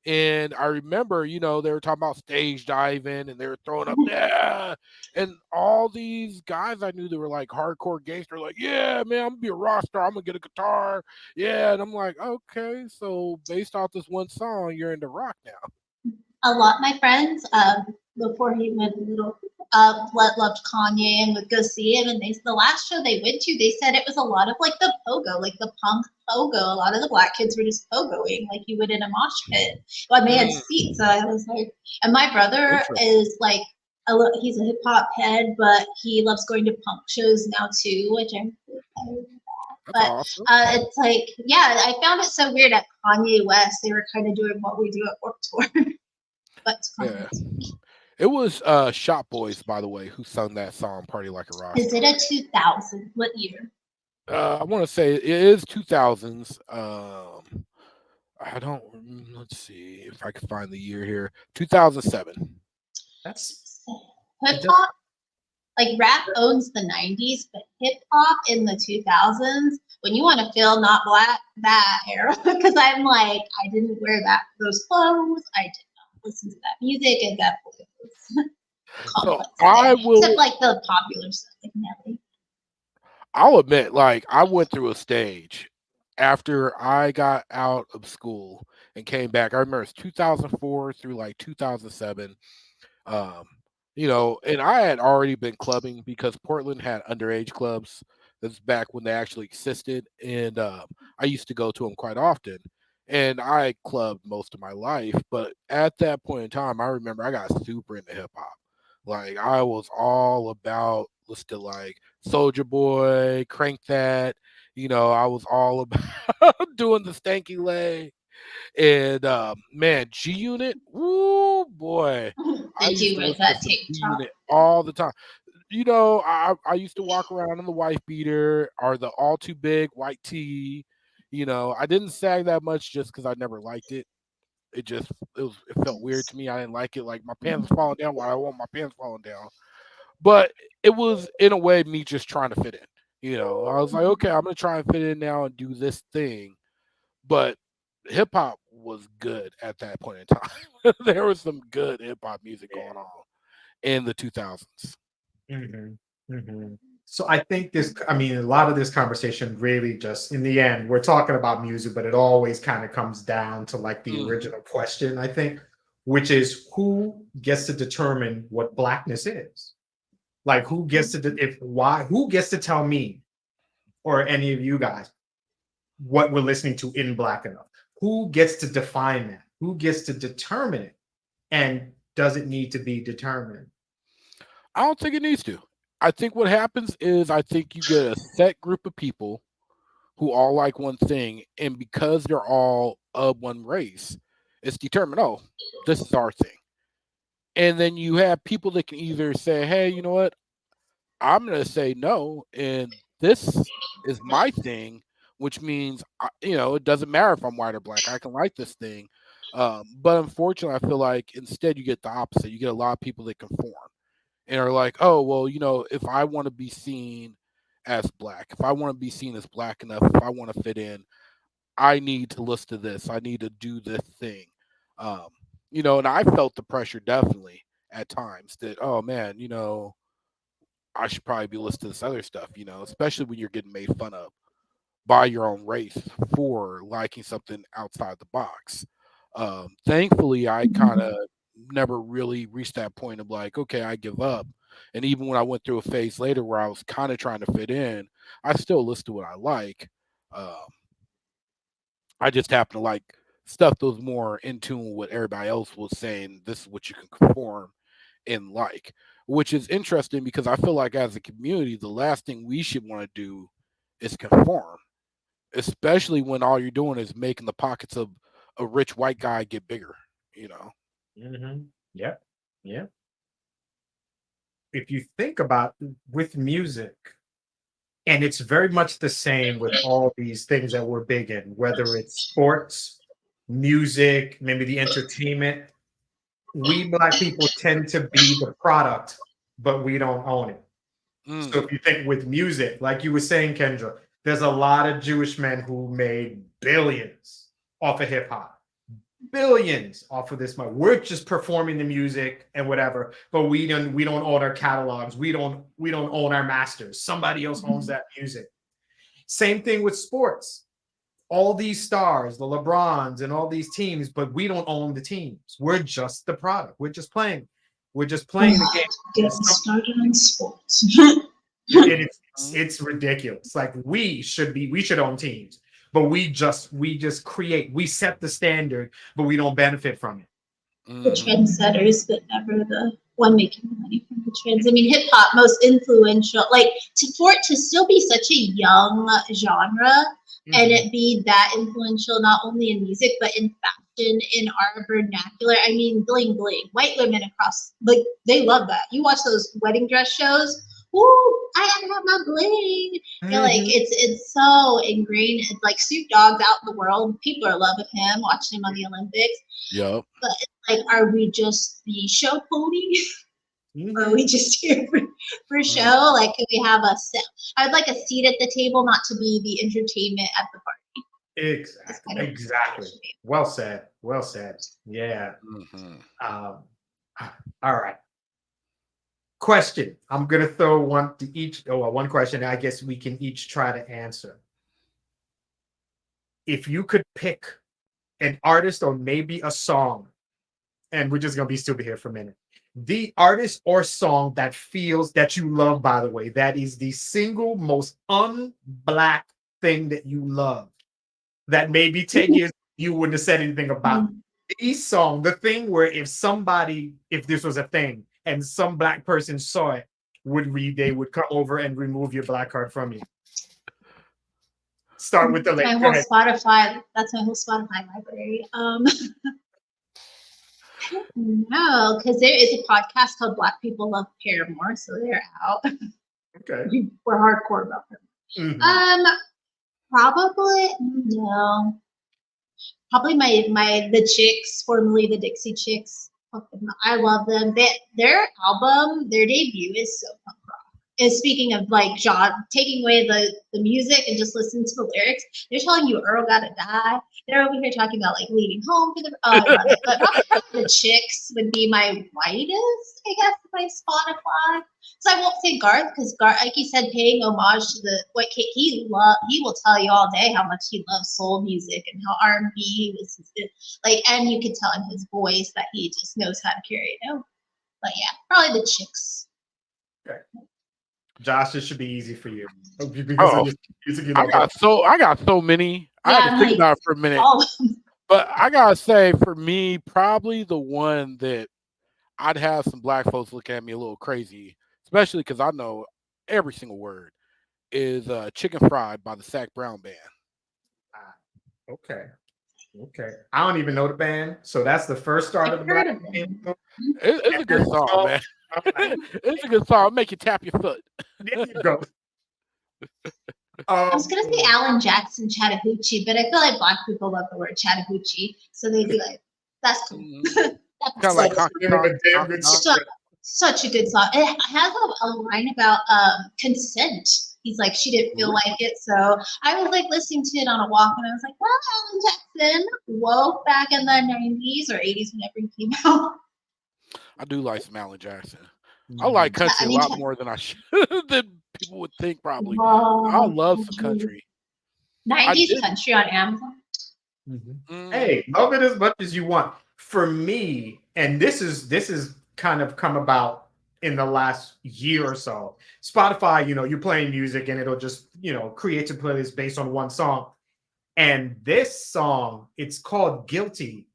And I remember, they were talking about stage diving and they were throwing up, yeah. And all these guys I knew that were like hardcore gangster, like, yeah, man, I'm gonna be a rock star. I'm gonna get a guitar. Yeah. And I'm like, okay, so based off this one song, you're into rock now. A lot of my friends, before he went little, loved Kanye and would go see him. And the last show they went to, they said it was a lot of like the pogo, like the punk pogo. A lot of the black kids were just pogoing like you would in a mosh pit. But they had seats. So I was like, and my brother is like, he's a hip hop head, but he loves going to punk shows now too, which I'm really excited about. But awesome. It's like, yeah, I found it so weird at Kanye West. They were kind of doing what we do at Warped Tour. But yeah. It was Shop Boys, by the way, who sung that song "Party Like a Rock." Is it a 2000? What year? I want to say it is 2000s. I don't. Let's see if I can find the year here. 2007. That's hip hop. Like rap owns the 90s, but hip hop in the 2000s. When you want to feel not black, that era, because I'm like, I didn't wear those clothes. I did not listen to that music, and that was so I will, except like the popular stuff, like Nelly. I'll admit, like I went through a stage after I got out of school and came back. I remember it's 2004 through like 2007. And I had already been clubbing because Portland had underage clubs. That's back when they actually existed, and I used to go to them quite often. And I clubbed most of my life, but at that point in time, I remember I got super into hip hop. Like I was all about listen to like Soldier Boy, Crank That. I was all about doing the stanky leg. And man, G Unit, woo boy. I Did used you to wear listen to that some tank G top? Unit all the time. I used to walk around in the wife beater or the all too big white tee. I didn't sag that much just because I never liked it. It felt weird to me. I didn't like it. Like my pants was falling down while I want my pants falling down. But it was in a way me just trying to fit in. I was like, okay, I'm gonna try and fit in now and do this thing. But hip hop was good at that point in time. There was some good hip hop music Yeah. going on in the 2000s. So I think a lot of this conversation really just, in the end, we're talking about music, but it always kind of comes down to like the Mhm. original question, I think, which is who gets to determine what blackness is? Like who gets to, who gets to tell me or any of you guys what we're listening to in Black enough? Who gets to define that? Who gets to determine it? And does it need to be determined? I don't think it needs to. I think what happens is I think you get a set group of people who all like one thing, and because they're all of one race, it's determined, oh, this is our thing. And then you have people that can either say, hey, you know what? I'm going to say no, and this is my thing, which means, it doesn't matter if I'm white or black. I can like this thing. But unfortunately, I feel like instead you get the opposite. You get a lot of people that conform and are like, oh, well, if I want to be seen as black, if I want to be seen as black enough, if I want to fit in, I need to listen to this. I need to do this thing. Um, and I felt the pressure definitely at times that, oh man, I should probably be listening to this other stuff, especially when you're getting made fun of by your own race for liking something outside the box. Thankfully, I kind of never really reached that point of like, okay, I give up. And even when I went through a phase later where I was kind of trying to fit in, I still listen to what I like. Um, I just happen to like stuff that was more in tune with what everybody else was saying. This is what you can conform and like, which is interesting because I feel like as a community, the last thing we should want to do is conform, especially when all you're doing is making the pockets of a rich white guy get bigger. Yep. Yeah. If you think about with music, and it's very much the same with all these things that we're big in, whether it's sports, music, maybe the entertainment. We Black people tend to be the product, but we don't own it. So Mm, if you think with music, like you were saying, Kendra, there's a lot of Jewish men who made billions off of hip hop, billions off of this money. We're just performing the music and whatever, but we don't own our catalogs. We don't own our masters. Somebody else owns that music. Same thing with sports. All these stars, the LeBrons and all these teams, but we don't own the teams. We're just the product. We're just playing. We're just playing the game. Getting And started on sports. it's mm, it's ridiculous. Like we should own teams, but we just create. We set the standard, but we don't benefit from it. The mhm. trendsetters, but never the one making the money from the trends. I mean, hip hop, most influential, like for it to still be such a young genre and Mhm. it be that influential, not only in music, but in fashion, in our vernacular. I mean, bling bling. White women across, like, they love that. You watch those wedding dress shows. Ooh, I have to have my bling. You're like, Mhm. it's so ingrained. It's like Snoop Dogg's out in the world. People are loving him, watching him on the Olympics. Yep. But like, are we just the show pony, or are we Mhm. just here for Mm. show? Like, can we have a set? I'd like a seat at the table, not to be the entertainment at the party. That's Exactly. kind of Exactly. Well said. Well said. Yeah. Mhm. Um, all right. Question. I'm gonna throw one to each. Oh, well, one question. I guess we can each try to answer. If you could pick an artist or maybe a song, and we're just gonna be stupid here for a minute. the artist or song that feels that you love, by the way, that is the single most un-black thing that you love, that maybe 10 years you wouldn't have said anything about. The song, the thing where if this was a thing and some black person saw it, they would come over and remove your black card from you. Start with the That's my lady. whole Spotify. That's my whole Spotify library. No, because there is a podcast called Black People Love Paramore, so they're out. Okay. We're hardcore about Paramore. Mhm. Probably no. Probably the Chicks, formerly the Dixie Chicks. I love them. Their album, their debut is so punk rock. And speaking of like John taking away the music and just listening to the lyrics, they're telling you Earl gotta die. They're over here talking about like leaving home for the I love it. But probably the Chicks would be my whitest, I guess, my Spotify. So I won't say Garth because Garth, like you said, paying homage to he will tell you all day how much he loves soul music and how R&B was like, and you could tell in his voice that he just knows how to carry it out. But yeah, probably the Chicks. Okay. Josh, this should be easy for you because Oh, of your music. I got so many. I had to think about it for a minute. But I gotta say, for me, probably the one that I'd have some black folks look at me a little crazy, especially because I know every single word, is Chicken Fried by the Sac Brown Band. Okay. I don't even know the band, so that's the first start of the black band. It's a good song, man. It's a good song. Make you tap your foot. There you go. I was gonna say Alan Jackson Chattahoochee, but I feel like black people love the word Chattahoochee, so they'd be like, "That's cool." Kind of like such a good song. It has a line about consent. He's like, she didn't feel like it, so I was like listening to it on a walk, and I was like, "Well, Alan Jackson woke back in the '90s or '80s whenever he came out." I do like some Alan Jackson. I like country a lot more than I should than people would think probably. I love some country. 90s country on Amazon. Hey, love it as much as you want. For me, and this is kind of come about in the last year or so. Spotify, you're playing music and it'll just, create a playlist based on one song. And this song, it's called Guilty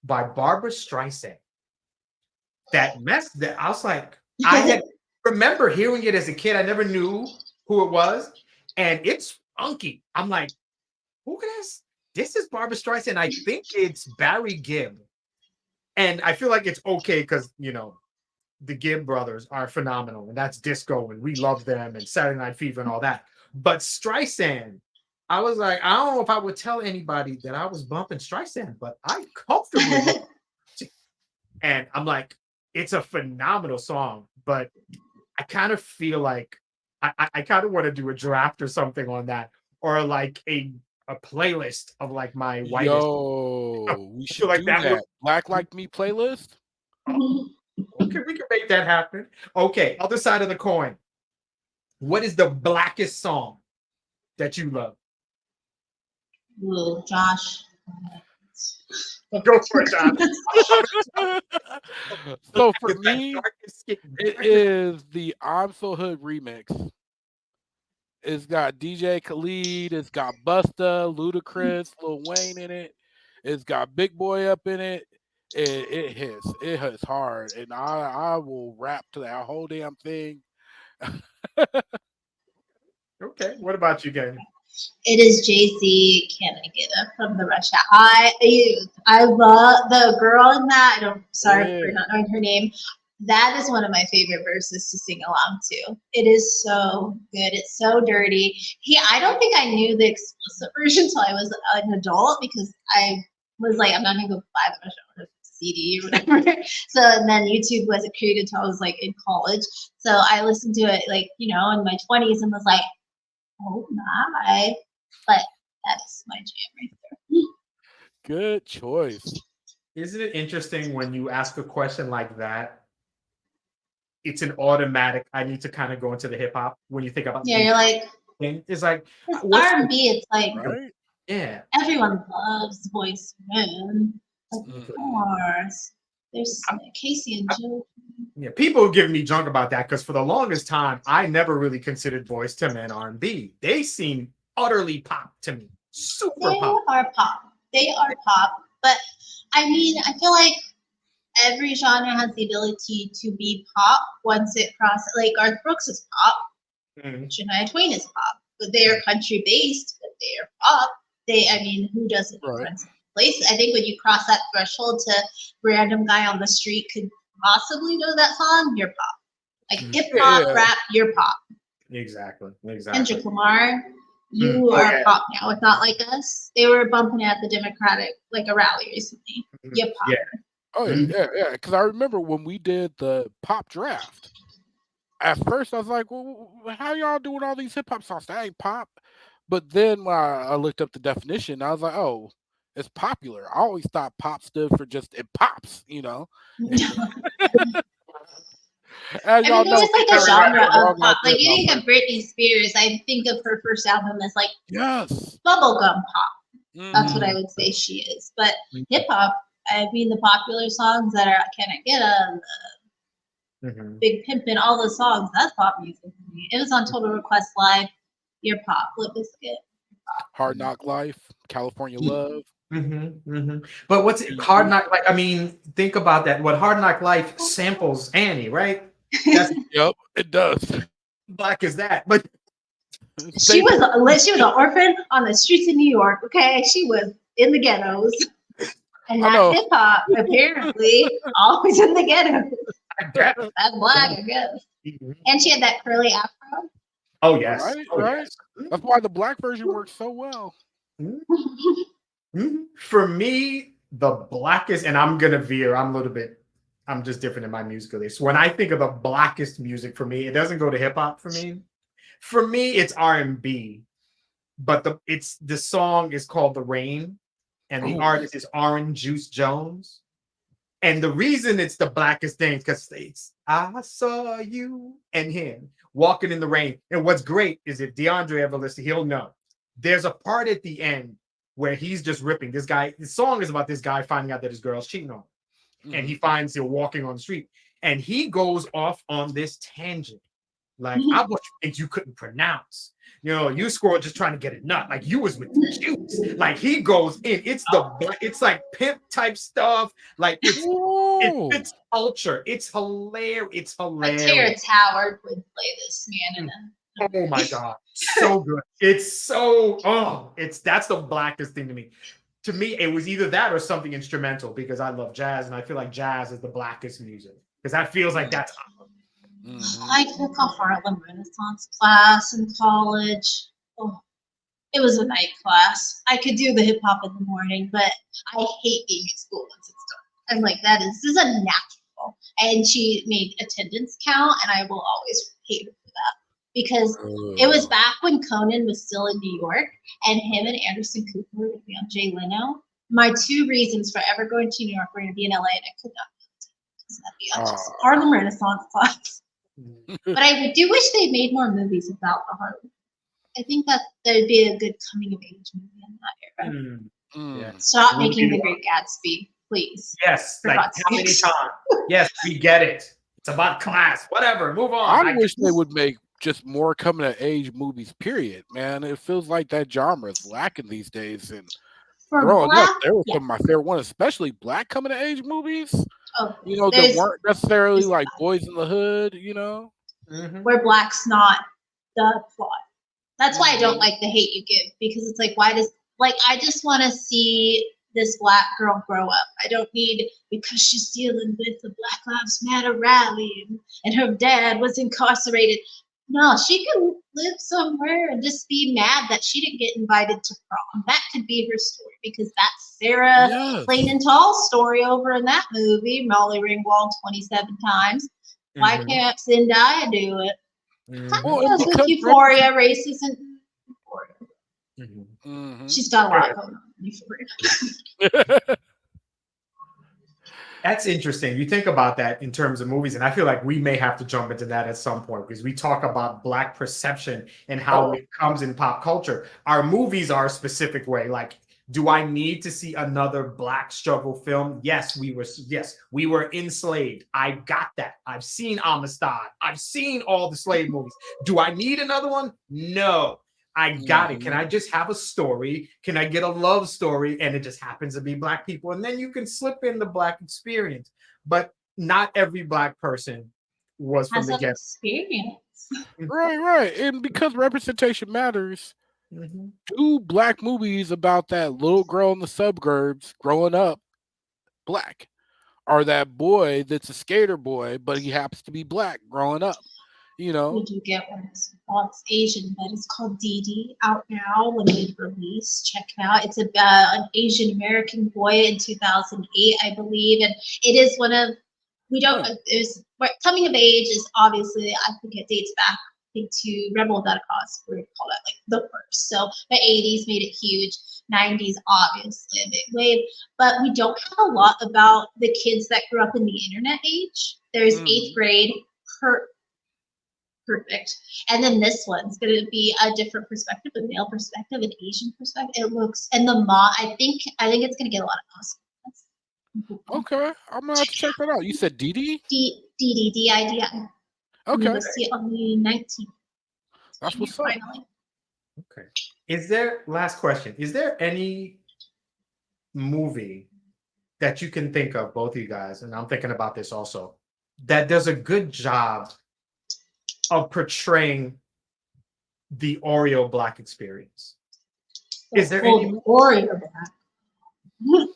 by Barbara Streisand. That I was like, I remember hearing it as a kid. I never knew who it was. And it's funky. I'm like, who is this? Is Barbara Streisand. I think it's Barry Gibb. And I feel like it's okay because, the Gibb brothers are phenomenal. And that's disco. And we love them and Saturday Night Fever and all that. But Streisand, I was like, I don't know if I would tell anybody that I was bumping Streisand, but I comfortably. And I'm like, it's a phenomenal song, but I kind of feel like I kind of want to do a draft or something on that, or like a playlist of like my whitest. Yo, we should like do that. Black Like Me playlist. Okay, we can make that happen. Okay, other side of the coin. What is the blackest song that you love? Ooh, Josh. Go for it, Josh. So for me, it is the I'm So Hood remix. It's got DJ Khaled, it's got Busta, Ludacris, Lil Wayne in it. It's got Big Boy up in it. It hits hard, and I will rap to that whole damn thing. Okay, what about you, Gang? It is Jay-Z, Can I Get Up from the Rush Hour. I love the girl in that. Sorry for not knowing her name. That is one of my favorite verses to sing along to. It is so good. It's so dirty. I don't think I knew the explicit version until I was an adult because I was like, I'm not gonna go buy the Rush Hour CD or whatever. So and then YouTube wasn't created until I was like in college. So I listened to it like, in my 20s and was like, oh my, but that's my jam right there. Good choice. Isn't it interesting when you ask a question like that? It's an automatic. I need to kind of go into the hip hop when you think about. Yeah, you're like. It's like R&B. It's like right? Yeah. Everyone loves voice men. Of course. There's Casey and Joe. Yeah, people are giving me junk about that because for the longest time, I never really considered Boys to Men R&B. They seem utterly pop to me, super They pop. are pop. They are pop. But I mean, I feel like every genre has the ability to be pop once it crosses. Like Garth Brooks is pop. Mhm. Shania Twain is pop, but they are country based. But they are pop. I mean, who doesn't Right. different places? I think when you cross that threshold to random guy on the street could possibly know that song, you're pop. Like hip hop, Yeah. rap, you're pop. Exactly. Kendrick Lamar, you Oh, are yeah. pop now. It's not like us. They were bumping at the Democratic, like a rally recently. Mhm. You're pop. Yeah. Oh Mhm. yeah. Because I remember when we did the pop draft. At first, I was like, "Well, how y'all doing all these hip hop songs? That ain't pop." But then when I looked up the definition, I was like, "Oh, it's popular." I always thought pop stood for just it pops, you know. As I y'all mean, there know, was like a Kendra got genre the of wrong pop. idea Like you about think her. of Britney Spears, I think of her first album as like Yes. bubblegum pop. That's what I Mhm. would say she is. But hip hop, I mean, the popular songs that are "Can I Get a Mhm. Big Pimpin'," all those songs, that's pop music for me. It was on Total Request Live. Your pop, Lip Biscuit. Hard Knock Life, California Love. But what's Mhm. Hard Knock like? I mean, think about that. What Hard Knock Life samples Annie, right? That's Yep, it does. black as that. But She was an orphan on the streets of New York. Okay, she was in the ghettos, and I that's know. hip hop. Apparently, always in the ghettos. I guess. That's black, I guess. And she had that curly afro. Oh yes. Right, Oh right. yes. That's why the black version works so well. For me, the blackest, and I'm gonna veer. I'm just different in my musical taste. When I think of the blackest music for me, it doesn't go to hip hop for me. For me, it's R&B, but the song is called "The Rain," and the Ooh. artist is Orange Juice Jones. And the reason it's the blackest thing is because it's I saw you and him walking in the rain. And what's great is if DeAndre ever listens, he'll know. There's a part at the end where he's just ripping this guy. The song is about this guy finding out that his girl's cheating on him. And he finds her walking on the street. And he goes off on this tangent. Like, I watched things you couldn't pronounce. You know, you scored just trying to get a nut. Like you was with the juice. Like he goes in. It's like pimp type stuff. Like it's culture. It's hilarious. It's Like hilarious. Terrence Howard would play this man in a. Oh my god, so good. That's the blackest thing to me. To me, it was either that or something instrumental because I love jazz and I feel like jazz is the blackest music because that feels like that's. I took a Harlem Renaissance class in college. Oh, it was a night class. I could do the hip hop in the morning, but I hate being at school once it's done. I'm like, this is unnatural. And she made attendance count, and I will always hate her for that because it was back when Conan was still in New York, and him and Anderson Cooper were going to be on Jay Leno. My two reasons for ever going to New York were going to be in LA, and I could not go to because that'd be on just Harlem Renaissance class. But I do wish they made more movies about the Harlem. I think that there'd be a good coming of age movie in that era. Yeah. Stop making The Great Gatsby, please. Yes, like how many times? Yes, we get it. It's about class. Whatever. Move on. I wish they would make just more coming of age movies. Period, man. It feels like that genre is lacking these days. And growing up, they were some of my favorite ones, especially black coming of age movies. Oh, you know, that weren't necessarily like Boys in the Hood. You know, where black's not the plot. That's why I don't like The Hate U Give because it's like, I just want to see this black girl grow up. I don't need because she's dealing with the Black Lives Matter rally and her dad was incarcerated. No, she can live somewhere and just be mad that she didn't get invited to prom. That could be her story because that's Sarah Plain and Tall's story over in that movie, Molly Ringwald 27 times. Why can't Zendaya do it? Well, with Euphoria, racism. She's got a lot going on. Euphoria. That's interesting. You think about that in terms of movies, and I feel like we may have to jump into that at some point because we talk about black perception and how it comes in pop culture. Our movies are a specific way. Like Do I need to see another Black struggle film? Yes, we were enslaved. I got that. I've seen Amistad. I've seen all the slave movies. Do I need another one? No. I got it. Can I just have a story? Can I get a love story? And it just happens to be Black people. And then you can slip in the Black experience. But not every Black person was from the get. Experience. Right. And because representation matters, Mm-hmm. do Black movies about that little girl in the suburbs growing up Black, or that boy that's a skater boy, but he happens to be Black growing up. You know, We do get one. It's Asian, but it's called Dee out now, limited release. Check it out. It's about an Asian American boy in 2008, I believe, and it is one of we don't. There's coming of age is obviously I think it dates back to Rebel Without a Cause. We call that like the first. So the 80s made it huge. 90s obviously a big wave, but we don't have a lot about the kids that grew up in the internet age. There's eighth grade. Perfect. And then this one's going to be a different perspective, a male perspective, an Asian perspective. It looks, and the mom, I think it's going to get a lot of Oscars. Okay, I'm gonna have to check that out. You said Didi? D-I-D-I. Okay, You'll see it on the 19th. that's what's up. Finally. Okay. Last question, is there any movie that you can think of, both of you guys, and I'm thinking about this also, that does a good job of portraying the Oreo Black experience? Is there any Oreo Black?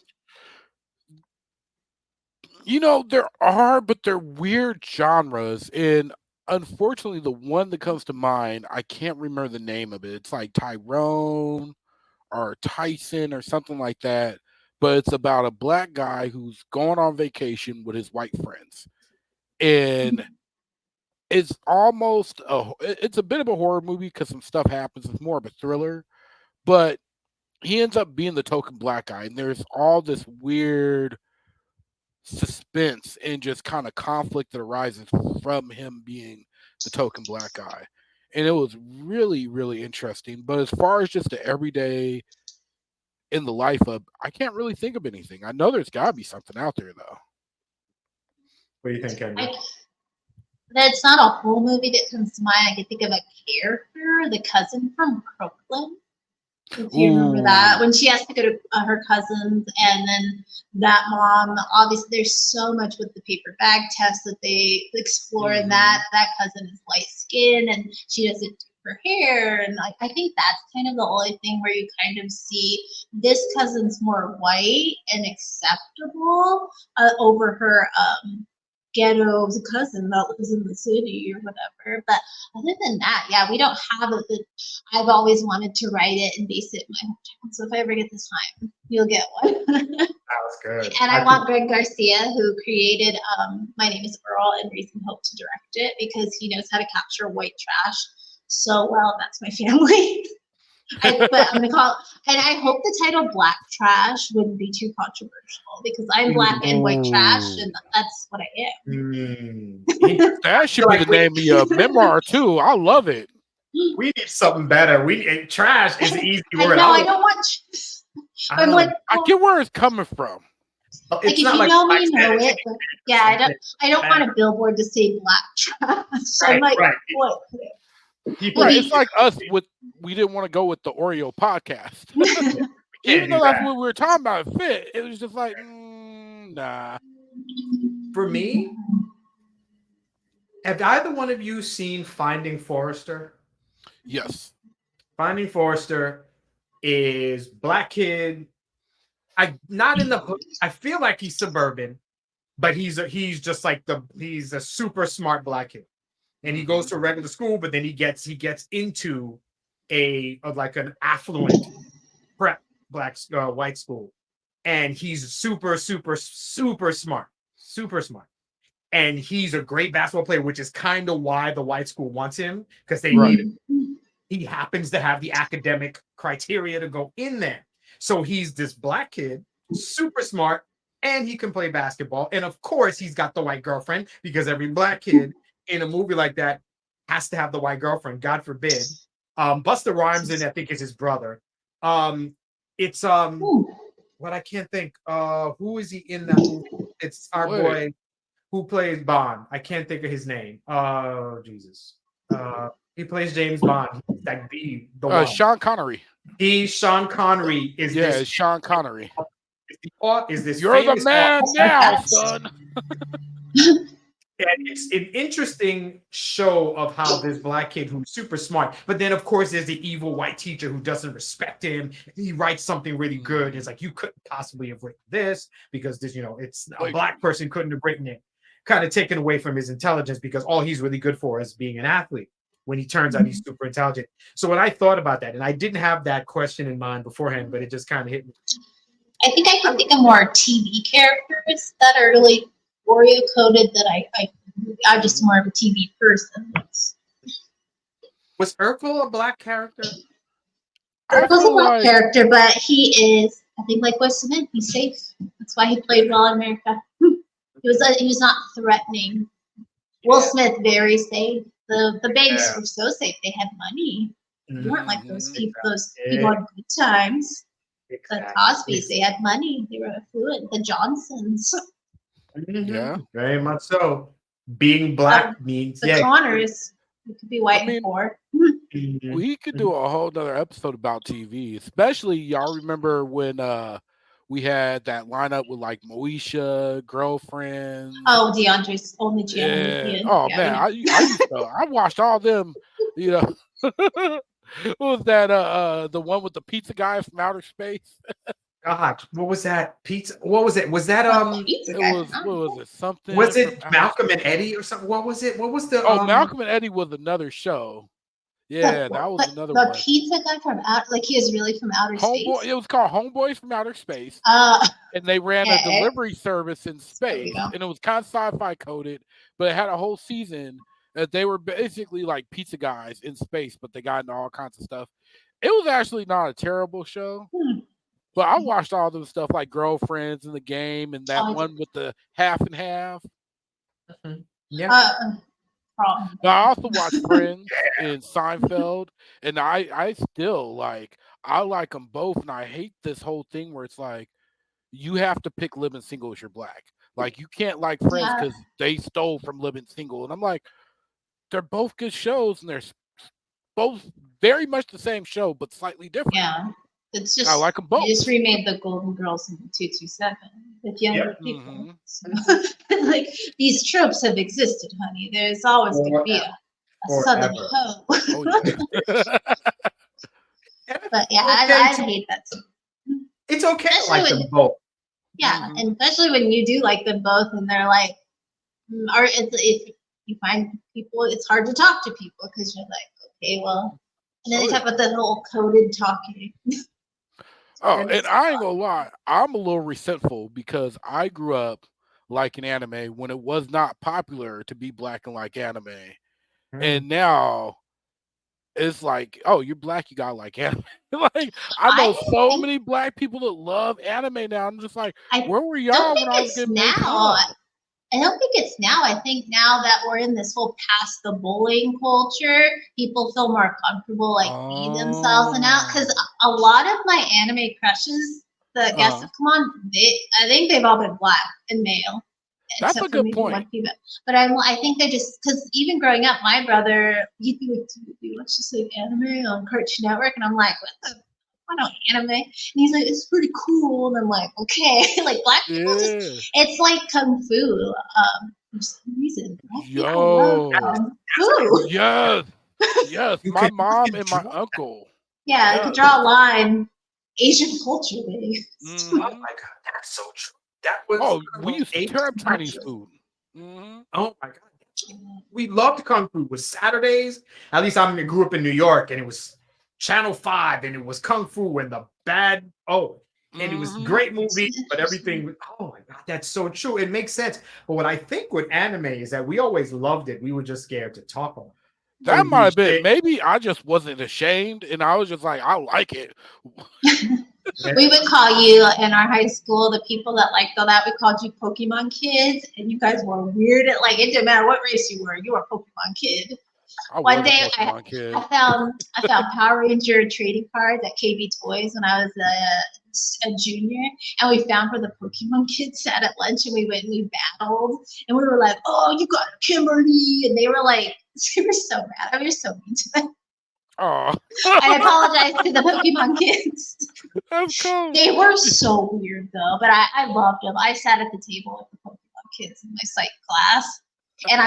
You know, there are, but they're weird genres. And unfortunately, the one that comes to mind, I can't remember the name of it. It's like Tyrone or Tyson or something like that. But it's about a Black guy who's going on vacation with his white friends. And it's it's a bit of a horror movie because some stuff happens. It's more of a thriller. But he ends up being the token Black guy. And there's all this weird suspense and just kind of conflict that arises from him being the token Black guy. And it was really, really interesting. But as far as just the everyday in the life of, I can't really think of anything. I know there's got to be something out there, though. What do you think, Kendra? That's not a whole movie that comes to mind. I can think of a character, the cousin from Brooklyn. If you remember that, when she has to go to her cousins, and then that mom, obviously there's so much with the paper bag test that they explore in that cousin is light skinned and she doesn't do her hair, and I think that's kind of the only thing where you kind of see this cousin's more white and acceptable over her ghetto cousin that lives in the city or whatever. But other than that, yeah, we don't have it. I've always wanted to write it and base it in my hometown. So if I ever get this time, you'll get one. That was good. And I want Greg Garcia, who created My Name is Earl and Raising Hope, to direct it because he knows how to capture white trash so well. That's my family. But I'm gonna call it, and I hope the title Black Trash wouldn't be too controversial because I'm black and white trash, and that's what I am. That should be the name of your memoir too. I love it. We need something better. Trash is an easy word. I don't want. I'm like, I get where it's coming from. Like if you know me, you know it. But yeah, I don't want a billboard to say Black Trash. So I'm like, what? Right, it's like us we didn't want to go with the Oreo podcast. Even though that's what we were talking about, it fit. It was just like, nah. For me, have either one of you seen Finding Forrester? Yes. Finding Forrester is Black kid. Not in the hood. I feel like he's suburban, but he's just like he's a super smart Black kid. And he goes to a regular school, but then he gets into like an affluent prep white school, and he's super smart, and he's a great basketball player, which is kind of why the white school wants him because they need him. He happens to have the academic criteria to go in there, so he's this Black kid, super smart, and he can play basketball, and of course he's got the white girlfriend because every Black kid in a movie like that has to have the white girlfriend, God forbid. Busta Rhymes I think is his brother. It's Ooh. what I can't think. Who is he in that movie? It's our boy who plays Bond. I can't think of his name. Oh Jesus. He plays James Bond. He's like the one. Sean Connery. Sean Connery is Yeah, this it's Sean Connery. is this You're the famous man author. now, son. And it's an interesting show of how this black kid who's super smart, but then of course there's the evil white teacher who doesn't respect him. He writes something really good. It's like, you couldn't possibly have written this because this, it's a black person couldn't have written it. Kind of taken away from his intelligence because all he's really good for is being an athlete. When he turns out he's super intelligent. So when I thought about that, and I didn't have that question in mind beforehand, but it just kind of hit me. I think I can think of more TV characters that are really Oreo coded that I'm just more of a TV person. Was Urkel a black character? Urkel's a black character, but he is, I think, like Wes Smith, he's safe. That's why he played well in America. He was not threatening. Will Smith, very safe. The Banks were so safe. They had money. They weren't like those people. Those people had good times. The Cosbys, they had money. They were affluent. The Johnsons. Yeah, very much so. Being black means the Connors. You could be white and poor. We could do a whole nother episode about TV, especially y'all remember when we had that lineup with like Moesha, Girlfriends. Oh, DeAndre's only channel. Yeah. Oh man, I watched all them. What was that? The one with the pizza guy from outer space. God, what was that? Pizza? What was it? Was that what was it? Something? Was it Malcolm and Eddie or something? What was it? What was the? Malcolm and Eddie was another show. Yeah, that was another one. The pizza guy from out, like he is really from outer space. It was called Homeboys from Outer Space. And they ran a delivery service in space, and it was kind of sci-fi coded, but it had a whole season that they were basically like pizza guys in space, but they got into all kinds of stuff. It was actually not a terrible show. But I watched all those stuff like Girlfriends and The Game and that one with the half and half. Yeah. But I also watched Friends and Seinfeld, and I still I like them both, and I hate this whole thing where it's like you have to pick Living Single if you're black. Like you can't like Friends because they stole from Living Single, and I'm like, they're both good shows, and they're both very much the same show but slightly different. Yeah. It's just, I like them both. You just remade the Golden Girls in 227 with younger people. So, like these tropes have existed, honey. There's always going to be a southern hoe. But yeah, I hate that too. It's okay to like them both. Yeah, and especially when you do like them both, and they're like, or if you find people, it's hard to talk to people because you're like, okay, well, and then they talk about the whole coded talking. Oh, and I ain't gonna lie, I'm a little resentful because I grew up liking anime when it was not popular to be black and like anime. And now it's like, oh, you're black, you gotta like anime. Like I know so many black people that love anime now. I'm just like, where were y'all when I was getting now? I don't think it's now. I think now that we're in this whole past the bullying culture, people feel more comfortable being themselves and out. Because a lot of my anime crushes, the guests have come on, I think they've all been black and male. That's a good point. But I think they just, because even growing up, my brother, he'd be like, dude, let's just like anime on Cartoon Network. And I'm like, what the? I don't anime. And he's like, it's pretty cool. And I'm like, okay. Like black people just, it's like kung fu. For some reason. Yo. Kung fu. Yes. Yes. My mom and my uncle. Yeah, you could draw a line. Asian culture, baby. Oh my God, that's so true. That was we used to turn Chinese food. Oh my God. We loved kung fu. It was Saturdays. At least I grew up in New York, and it was Channel 5, and it was Kung Fu and the bad. And it was great movie, but everything. Oh my God, that's so true. It makes sense. But what I think with anime is that we always loved it. We were just scared to talk about it. That might have been. Maybe I just wasn't ashamed, and I was just like, I like it. We would call you in our high school, the people that liked all that, we called you Pokemon kids, and you guys were weird. It didn't matter what race you were a Pokemon kid. I One was a day Pokemon kid. I found Power Ranger trading cards at KB Toys when I was a junior, and we found where the Pokemon kids sat at lunch, and we went and we battled, and we were like, "Oh, you got Kimberly," and they were like, they were so mad. I was so mean to them. Oh, I apologize to the Pokemon kids. of course. They were so weird though, but I loved them. I sat at the table with the Pokemon kids in my psych class. And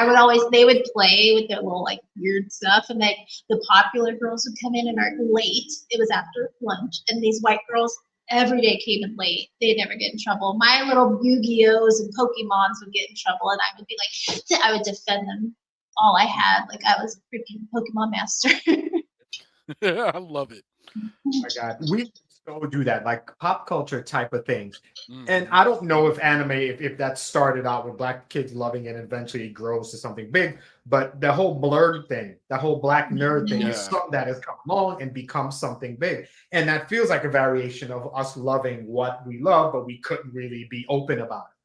they would play with their little like weird stuff, and like the popular girls would come in and are late. It was after lunch, and these white girls every day came in late. They'd never get in trouble. My little Yu-Gi-Ohs and Pokemons would get in trouble, and I would be like, I would defend them all I had, like I was a freaking Pokemon master. I love it. Oh my God, we so do that, like pop culture type of things. And Mhm. I don't know if anime, if that started out with black kids loving it and eventually grows to something big, but the whole blurred thing, the whole black nerd thing is Yeah. something that has come along and become something big. And that feels like a variation of us loving what we love, but we couldn't really be open about it.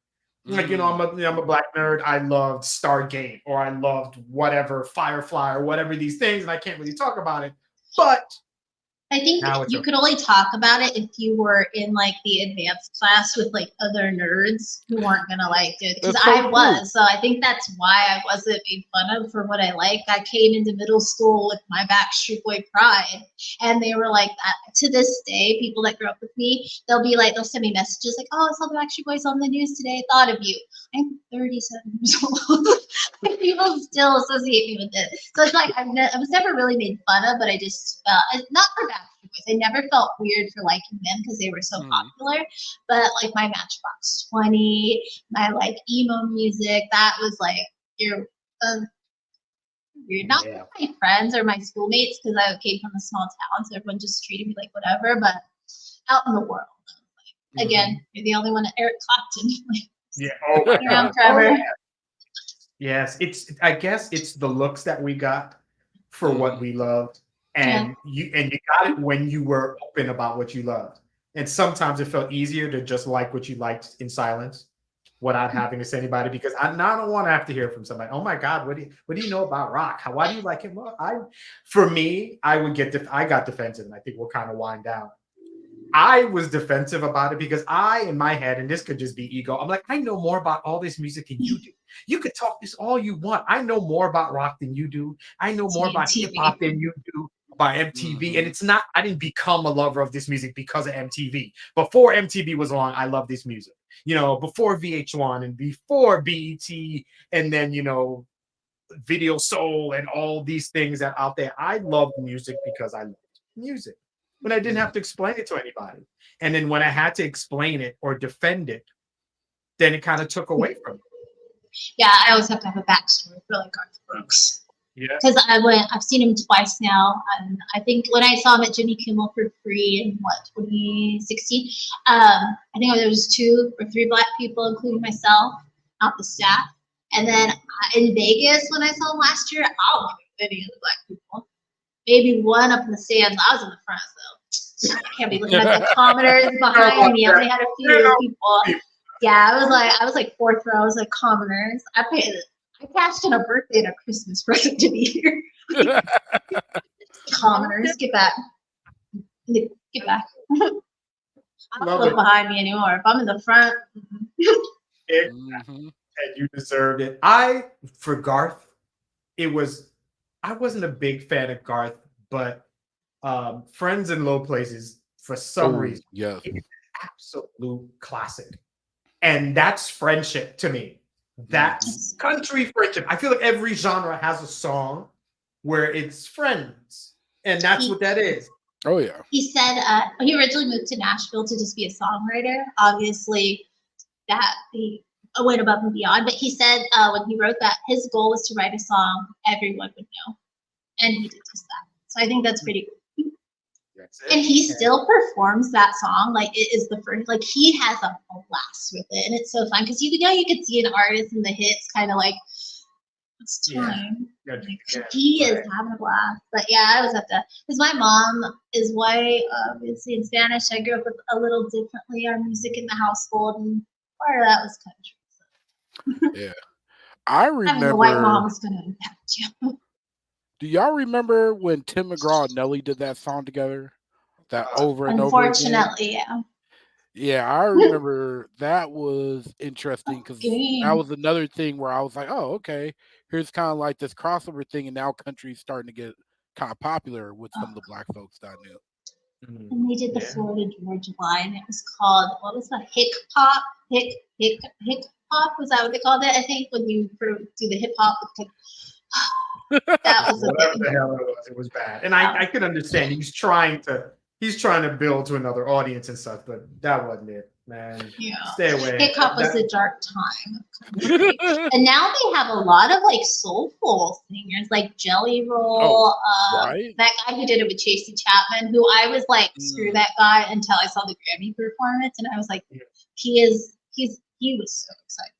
Like, I'm a black nerd. I loved Stargate, or I loved whatever, Firefly, or whatever these things, and I can't really talk about it. But I think now it's you could only talk about it if you were in like the advanced class with like other nerds who weren't gonna like it. Because That's so I true. was, so I think that's why I wasn't made fun of for what I like. I came into middle school with my Backstreet Boy pride, and they were like that. To this day, people that grew up with me, they'll send me messages like, "Oh, I saw the Backstreet Boys on the news today. Thought of you." I'm 37 years old. Like, people still associate me with it. So it's like I was never really made fun of, but I just felt not for Backstreet Boys. I never felt weird for liking them because they were so popular. But like my Matchbox 20, my like emo music, that was like you're not yeah. my friends or my schoolmates because I came from a small town, so everyone just treated me like whatever. But out in the world, again, you're the only one at Eric Clapton. Yeah. Oh my around God. forever. Oh, yeah. Yes. I guess it's the looks that we got for what we loved. And you got it when you were open about what you loved. And sometimes it felt easier to just like what you liked in silence without having to say anybody, because I now don't want to have to hear from somebody. Oh my God, what do you know about rock? Why do you like him? Well, for me, I got defensive, and I think we'll kind of wind down. I was defensive about it because in my head, and this could just be ego, I'm like, I know more about all this music than you do. You could talk this all you want. I know more about rock than you do. I know more about hip hop than you do, about MTV. And it's not, I didn't become a lover of this music because of MTV. Before MTV was on, I loved this music. Before VH1 and before BET, and then, Video Soul and all these things that out there. I loved music because I loved music. When I didn't have to explain it to anybody. And then when I had to explain it or defend it, then it kind of took away from it. Yeah, I always have to have a backstory for like Garth Brooks. Yeah. Because I've seen him twice now, and I think when I saw him at Jimmy Kimmel for free in 2016, I think there was 2 or 3 black people, including myself, not the staff. And then in Vegas when I saw him last year, I don't think any of the black people. Maybe one up in the stands. I was in the front, so I can't be looking at the commoners behind me. I only had a few people. Yeah, I was like 4th row. I was like commoners. I cashed in a birthday and a Christmas present to be here. Commoners, get back. Get back. I don't look behind me anymore. If I'm in the front. And you deserved it. For Garth, I wasn't a big fan of Garth, but Friends in Low Places, for some reason, it's an absolute classic. And that's friendship to me. That's country friendship. I feel like every genre has a song where it's friends, and that's what that is. Oh yeah. He said he originally moved to Nashville to just be a songwriter. Obviously, that he went above and beyond. But he said when he wrote that, his goal was to write a song everyone would know, and he did just that. So I think that's pretty cool. And he still performs that song like it is the first. Like he has a blast with it, and it's so fun because you could see an artist in the hits kind of like it's time. Yeah. Like, he is having a blast. But yeah, I always have to because my mom is white, obviously in Spanish. I grew up with a little differently our music in the household, and part of that was country. So. Yeah, I remember. Having a white mom is going to impact you. Do y'all remember when Tim McGraw and Nelly did that song together? That over and over again? Unfortunately, yeah. Yeah, I remember that was interesting because that Game. was another thing where I was like, oh, okay, here's kind of like this crossover thing, and now country's starting to get kind of popular with some of the black folks that I knew. And they did the Yeah. Florida Georgia line. It was called, what was that? Hick pop? Hick hop? Was that what they called it? I think when you do the hip hop. That was a Whatever thing. the hell it was bad. And I could understand he's trying to build to another audience and stuff, but that wasn't it, man. Yeah. Stay away. Hip hop was a dark time of country. And now they have a lot of like soulful singers like Jelly Roll. right. That guy who did it with Chasey Chapman, who I was like, screw that guy until I saw the Grammy performance, and I was like, he was so excited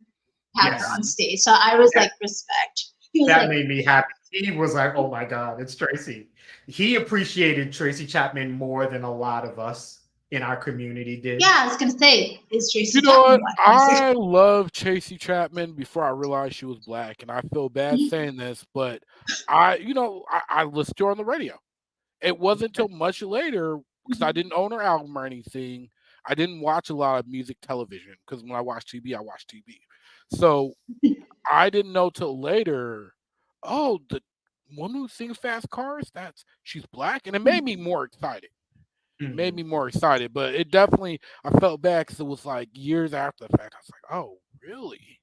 to have her on stage. So I was like, respect. He was That like, made me happy. He was like, oh my God, it's Tracy. He appreciated Tracy Chapman more than a lot of us in our community did. yeah, I was gonna say, is Tracy You know Chapman what? black? I love Chasey Chapman before I realized she was black, and I feel bad saying this, but I listened to her on the radio. It wasn't until much later because I didn't own her album or anything. I didn't watch a lot of music television because when I watch TV, I watch TV. So I didn't know till later. Oh, the one who sings Fast Cars, she's black, and it made me more excited. Made me more excited, but it definitely I felt bad because it was like years after the fact. I was like, oh, really?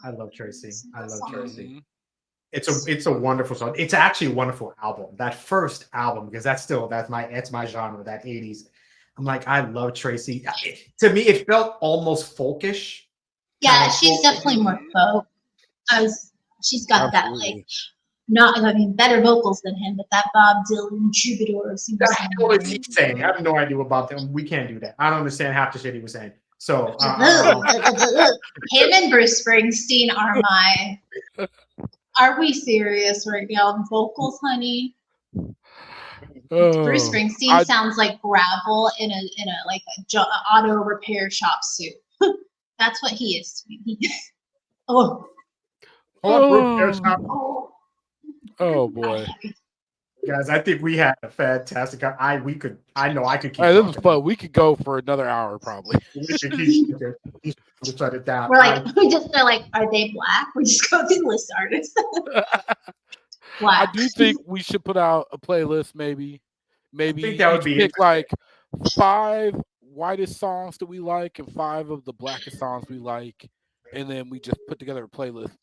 I love Tracy. I love Tracy. Mhm. It's a wonderful song. It's actually a wonderful album. That first album, because that's my genre, that 80s. I'm like, I love Tracy. To me, it felt almost folkish. Yeah, Kinda she's folk- definitely more folk. She's got that like Absolutely. better vocals than him, but that Bob Dylan troubadour singer The hell is he songwriter. saying? I have no idea about them. We can't do that. I don't understand half the shit he was saying. So Him and Bruce Springsteen are we serious right now? Vocals, honey. Bruce Oh, Springsteen sounds like gravel in a like auto repair shop suit. That's what he is to me. Oh, oh, oh boy. guys, I think we had a fantastic. I know I could keep Hey, this talking. is fun. We could go for another hour probably. We could keep to shut it down. We're like, they're like, are they black? We just go through the list of artists. I do think we should put out a playlist, maybe. Maybe I think that would be pick like 5 whitest songs that we like and 5 of the blackest songs we like, and then we just put together a playlist.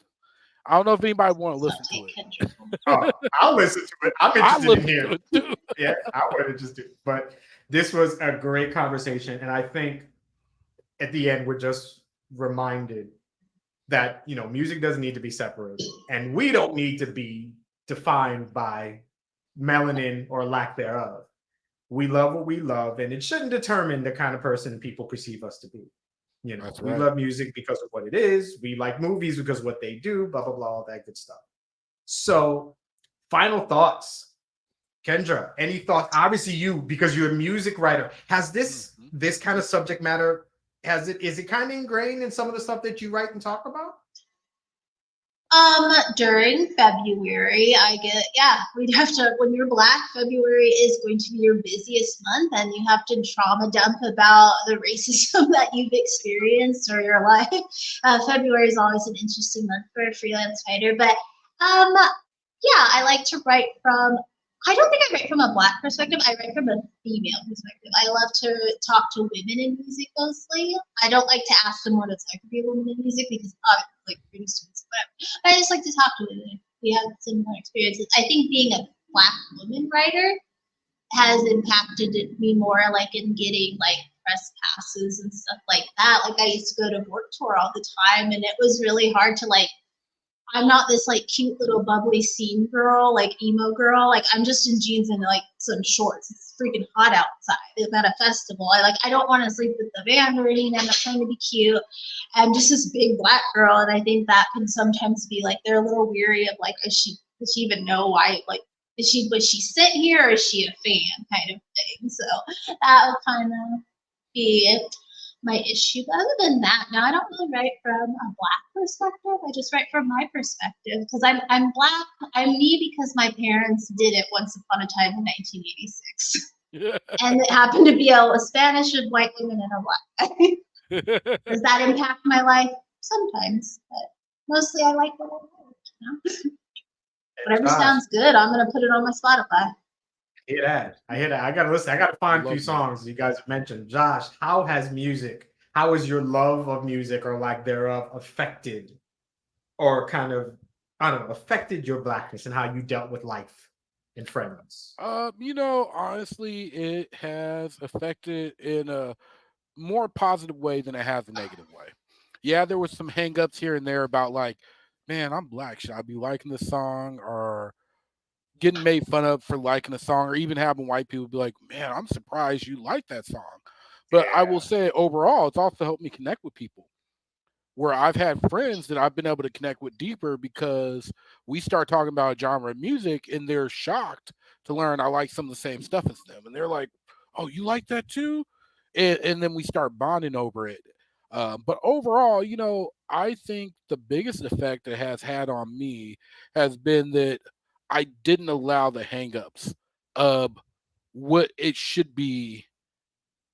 I don't know if anybody want to listen to it. I'll listen to it. I'm interested in hearing. Too. Yeah, I want to just do it. But this was a great conversation, and I think at the end we're just reminded that music doesn't need to be separated, and we don't need to be defined by melanin or lack thereof. We love what we love, and it shouldn't determine the kind of person people perceive us to be. That's we right. love music because of what it is. We like movies because of what they do, blah, blah, blah, all that good stuff. So, final thoughts. Kendra, any thoughts? Obviously, because you're a music writer, has this kind of subject matter, is it kind of ingrained in some of the stuff that you write and talk about? During February, we'd have to, when you're black, February is going to be your busiest month, and you have to trauma dump about the racism that you've experienced or your life. February is always an interesting month for a freelance writer, but I like to write from, I don't think I write from a black perspective. I write from a female perspective. I love to talk to women in music mostly. I don't like to ask them what it's like to be a woman in music because like pretty students, whatever. I just like to talk to women. We have similar experiences. I think being a black woman writer has impacted me more, like in getting like press passes and stuff like that. Like I used to go to Work Tour all the time, and it was really hard to like. I'm not this like cute little bubbly scene girl, like emo girl. Like I'm just in jeans and like some shorts. It's freaking hot outside. It's at a festival. I don't want to sleep with the band or anything. I'm not trying to be cute. I'm just this big black girl, and I think that can sometimes be like they're a little weary of like, does she even know why? Like, was she sent here or is she a fan kind of thing? So that would kind of be it. my issue. But other than that, no, I don't really write from a black perspective. I just write from my perspective because I'm black. I'm me because my parents did it once upon a time in 1986, and it happened to be a Spanish with white women and a black guy. Does that impact my life? Sometimes, but mostly I like what I like. You know? Whatever Josh, sounds good, I'm gonna put it on my Spotify. I hear that. I hear that. I gotta listen. I gotta find a few Love that. songs you guys have mentioned. Josh, how has your love of music or lack thereof affected or kind of, I don't know, affected your blackness and how you dealt with life and friends? Honestly, it has affected in a more positive way than it has a negative way. Yeah, there was some hangups here and there about like, man, I'm black. Should I be liking this song? Or getting made fun of for liking a song, or even having white people be like, man, I'm surprised you like that song. But I will Yeah. say overall, it's also helped me connect with people where I've had friends that I've been able to connect with deeper because we start talking about a genre of music and they're shocked to learn I like some of the same stuff as them. And they're like, oh, you like that too? And then we start bonding over it. But overall, I think the biggest effect it has had on me has been that I didn't allow the hangups of what it should be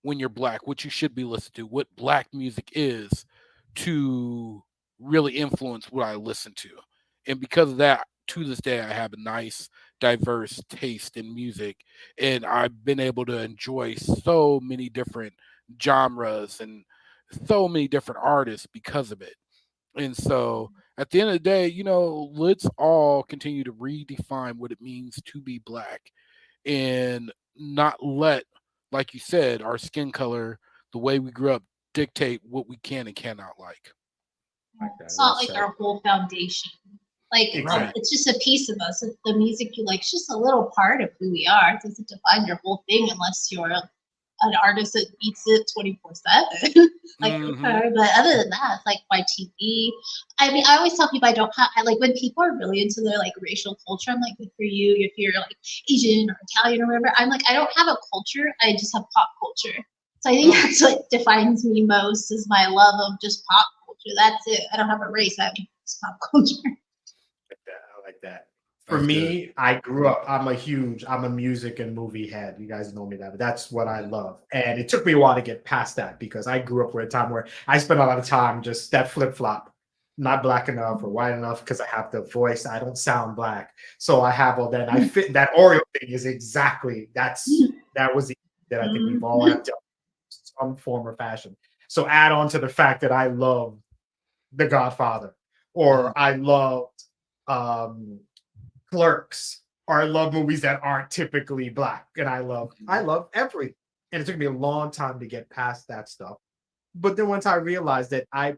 when you're black, what you should be listening to, what black music is, to really influence what I listen to. And because of that, to this day, I have a nice, diverse taste in music. And I've been able to enjoy so many different genres and so many different artists because of it. And so at the end of the day, let's all continue to redefine what it means to be black and not let, like you said, our skin color, the way we grew up, dictate what we can and cannot like. Like that. It's Well not like said. our whole foundation. Like Right. it's just a piece of us. It's the music you like. It's just a little part of who we are. It doesn't define your whole thing unless you're an artist that beats it 24/7. Like, Mhm. okay, but other than that, it's like YTV. I mean, I always tell people I don't have. I like when people are really into their like racial culture. I'm like, good for you. If you're like Asian or Italian or whatever, I'm like, I don't have a culture. I just have pop culture. So I think that's what defines me most is my love of just pop culture. That's it. I don't have a race. I have just pop culture. I like that. For That's good. me, I grew up, I'm a music and movie head. You guys know me that, but that's what I love. And it took me a while to get past that because I grew up with a time where I spent a lot of time just that flip flop, not black enough or white enough because I have the voice. I don't sound black. So I have all that. I fit that Oreo thing is exactly that was the that I think we've all have dealt with some form or fashion. So add on to the fact that I love The Godfather or I loved um Clerks, or I love movies that aren't typically black, and I love everything. And it took me a long time to get past that stuff. But then once I realized that I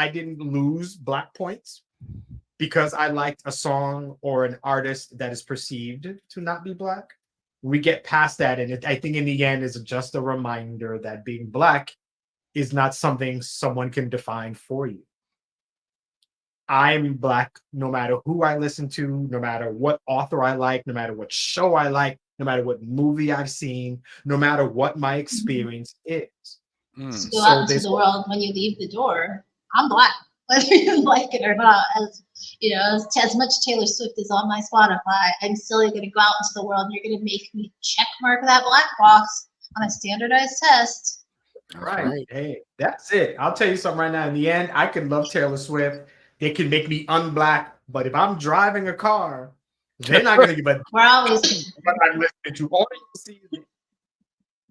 didn't lose black points because I liked a song or an artist that is perceived to not be black, we get past that, and I think in the end is just a reminder that being black is not something someone can define for you. I'm black no matter who I listen to, no matter what author I like, no matter what show I like, no matter what movie I've seen, no matter what my experience is. Just Mm. go out So into this the world when you leave the door. I'm black, whether you like it or not. As you know, as much Taylor Swift is on my Spotify, I'm still going to go out into the world. And you're going to make me check mark that black box on a standardized test. That's right. right. Hey, that's it. I'll tell you something right now. In the end, I can love Taylor Swift. They can make me unblack, but if I'm driving a car, they're not gonna give a We're always what I'm listening to. All you see is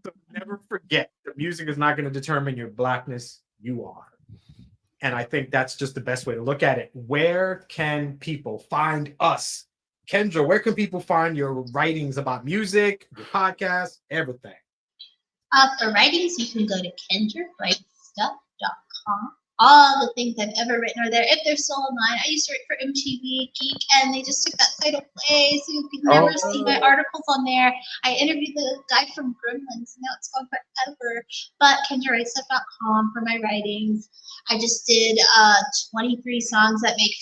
so never forget the music is not going to determine your blackness. You are. And I think that's just the best way to look at it. Where can people find us? Kendra, where can people find your writings about music, your podcast, everything? for writings. You can go to kendrawritesstuff.com. All the things I've ever written are there. If they're still online, I used to write for MTV Geek, and they just took that site away, so you can never see my articles on there. I interviewed the guy from Gremlins, and now it's gone forever. But kendrawritesstuff.com for my writings. I just did 23 songs that make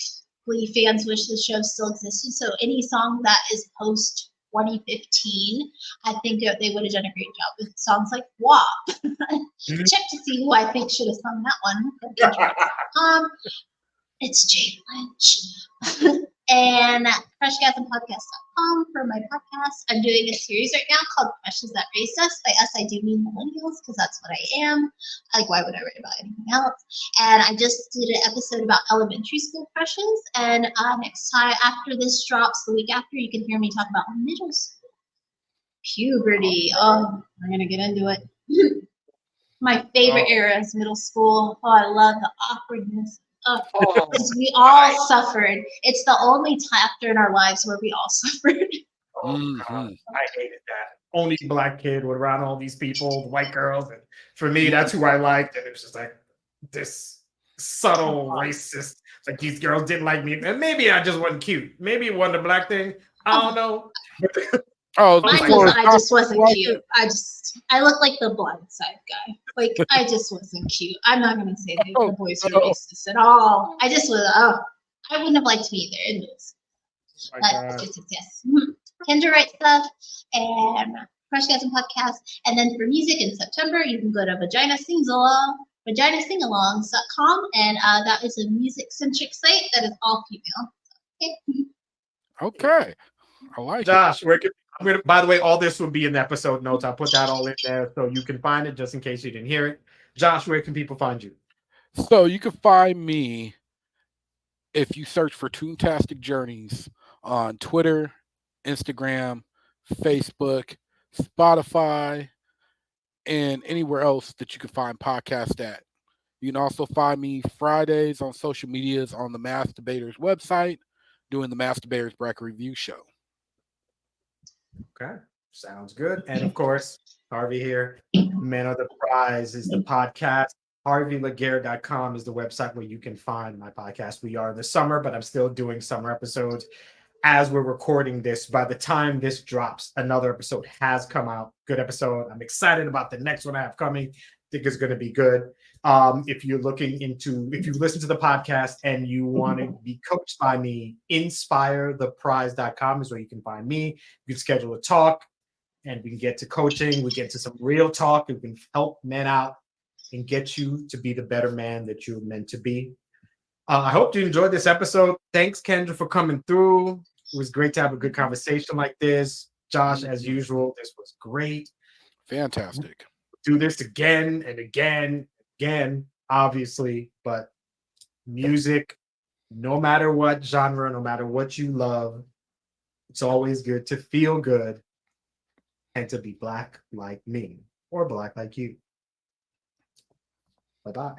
Glee fans wish the show still existed. So any song that is post 2015, I think they would have done a great job with songs like WAP. Check to see who I think should have sung that one. It's Jay Lynch. And FreshGasmPodcast.com for my podcast. I'm doing a series right now called Crushes That Raised Us. By us, I do mean millennials because that's what I am. Like, why would I write about anything else? And I just did an episode about elementary school crushes. And next time, after this drops, the week after, you can hear me talk about middle school. Puberty. Oh, we're going to get into it. My favorite era is middle school. Oh, I love the awkwardness. Because we all suffered. It's the only chapter in our lives where we all suffered. Oh, God. I hated that. Only black kid with around all these people, white girls. And for me, that's who I liked. And it was just like this subtle racist. Like these girls didn't like me. And maybe I just wasn't cute. Maybe it wasn't a black thing. I don't know. Mine was I just wasn't cute. I look like the blind side guy. Like I just wasn't cute. I'm not gonna say that the boys were racist at all. I just was I wouldn't have liked me either. Anyways. But yes. Kendra writes stuff and Crush Gasm Podcast. And then for music in September, you can go to vaginasingalong.com, and that is a music-centric site that is all female. Okay. I like Josh, by the way, all this will be in the episode notes. I'll put that all in there so you can find it just in case you didn't hear it. Josh, where can people find you? So you can find me if you search for Toontastic Journeys on Twitter, Instagram, Facebook, Spotify, and anywhere else that you can find podcasts at. You can also find me Fridays on social medias on the Masturbators website doing the Masturbators Bracket Review Show. Okay, sounds good. And of course, Harvey here. Men of the Prize is the podcast. HarveyLaguerre.com is the website where you can find my podcast. We are in the summer, but I'm still doing summer episodes as we're recording this. By the time this drops, another episode has come out. Good episode. I'm excited about the next one I have coming. I think it's going to be good. If you listen to the podcast and you want to be coached by me, InspireThePrize.com is where you can find me. You can schedule a talk and we can get to coaching. We get to some real talk. We can help men out and get you to be the better man that you're meant to be. I hope you enjoyed this episode. Thanks, Kendra, for coming through. It was great to have a good conversation like this. Josh, as usual, this was great. Fantastic. Do this again and again, obviously, but music, no matter what genre, no matter what you love, it's always good to feel good and to be black like me or black like you. Bye-bye.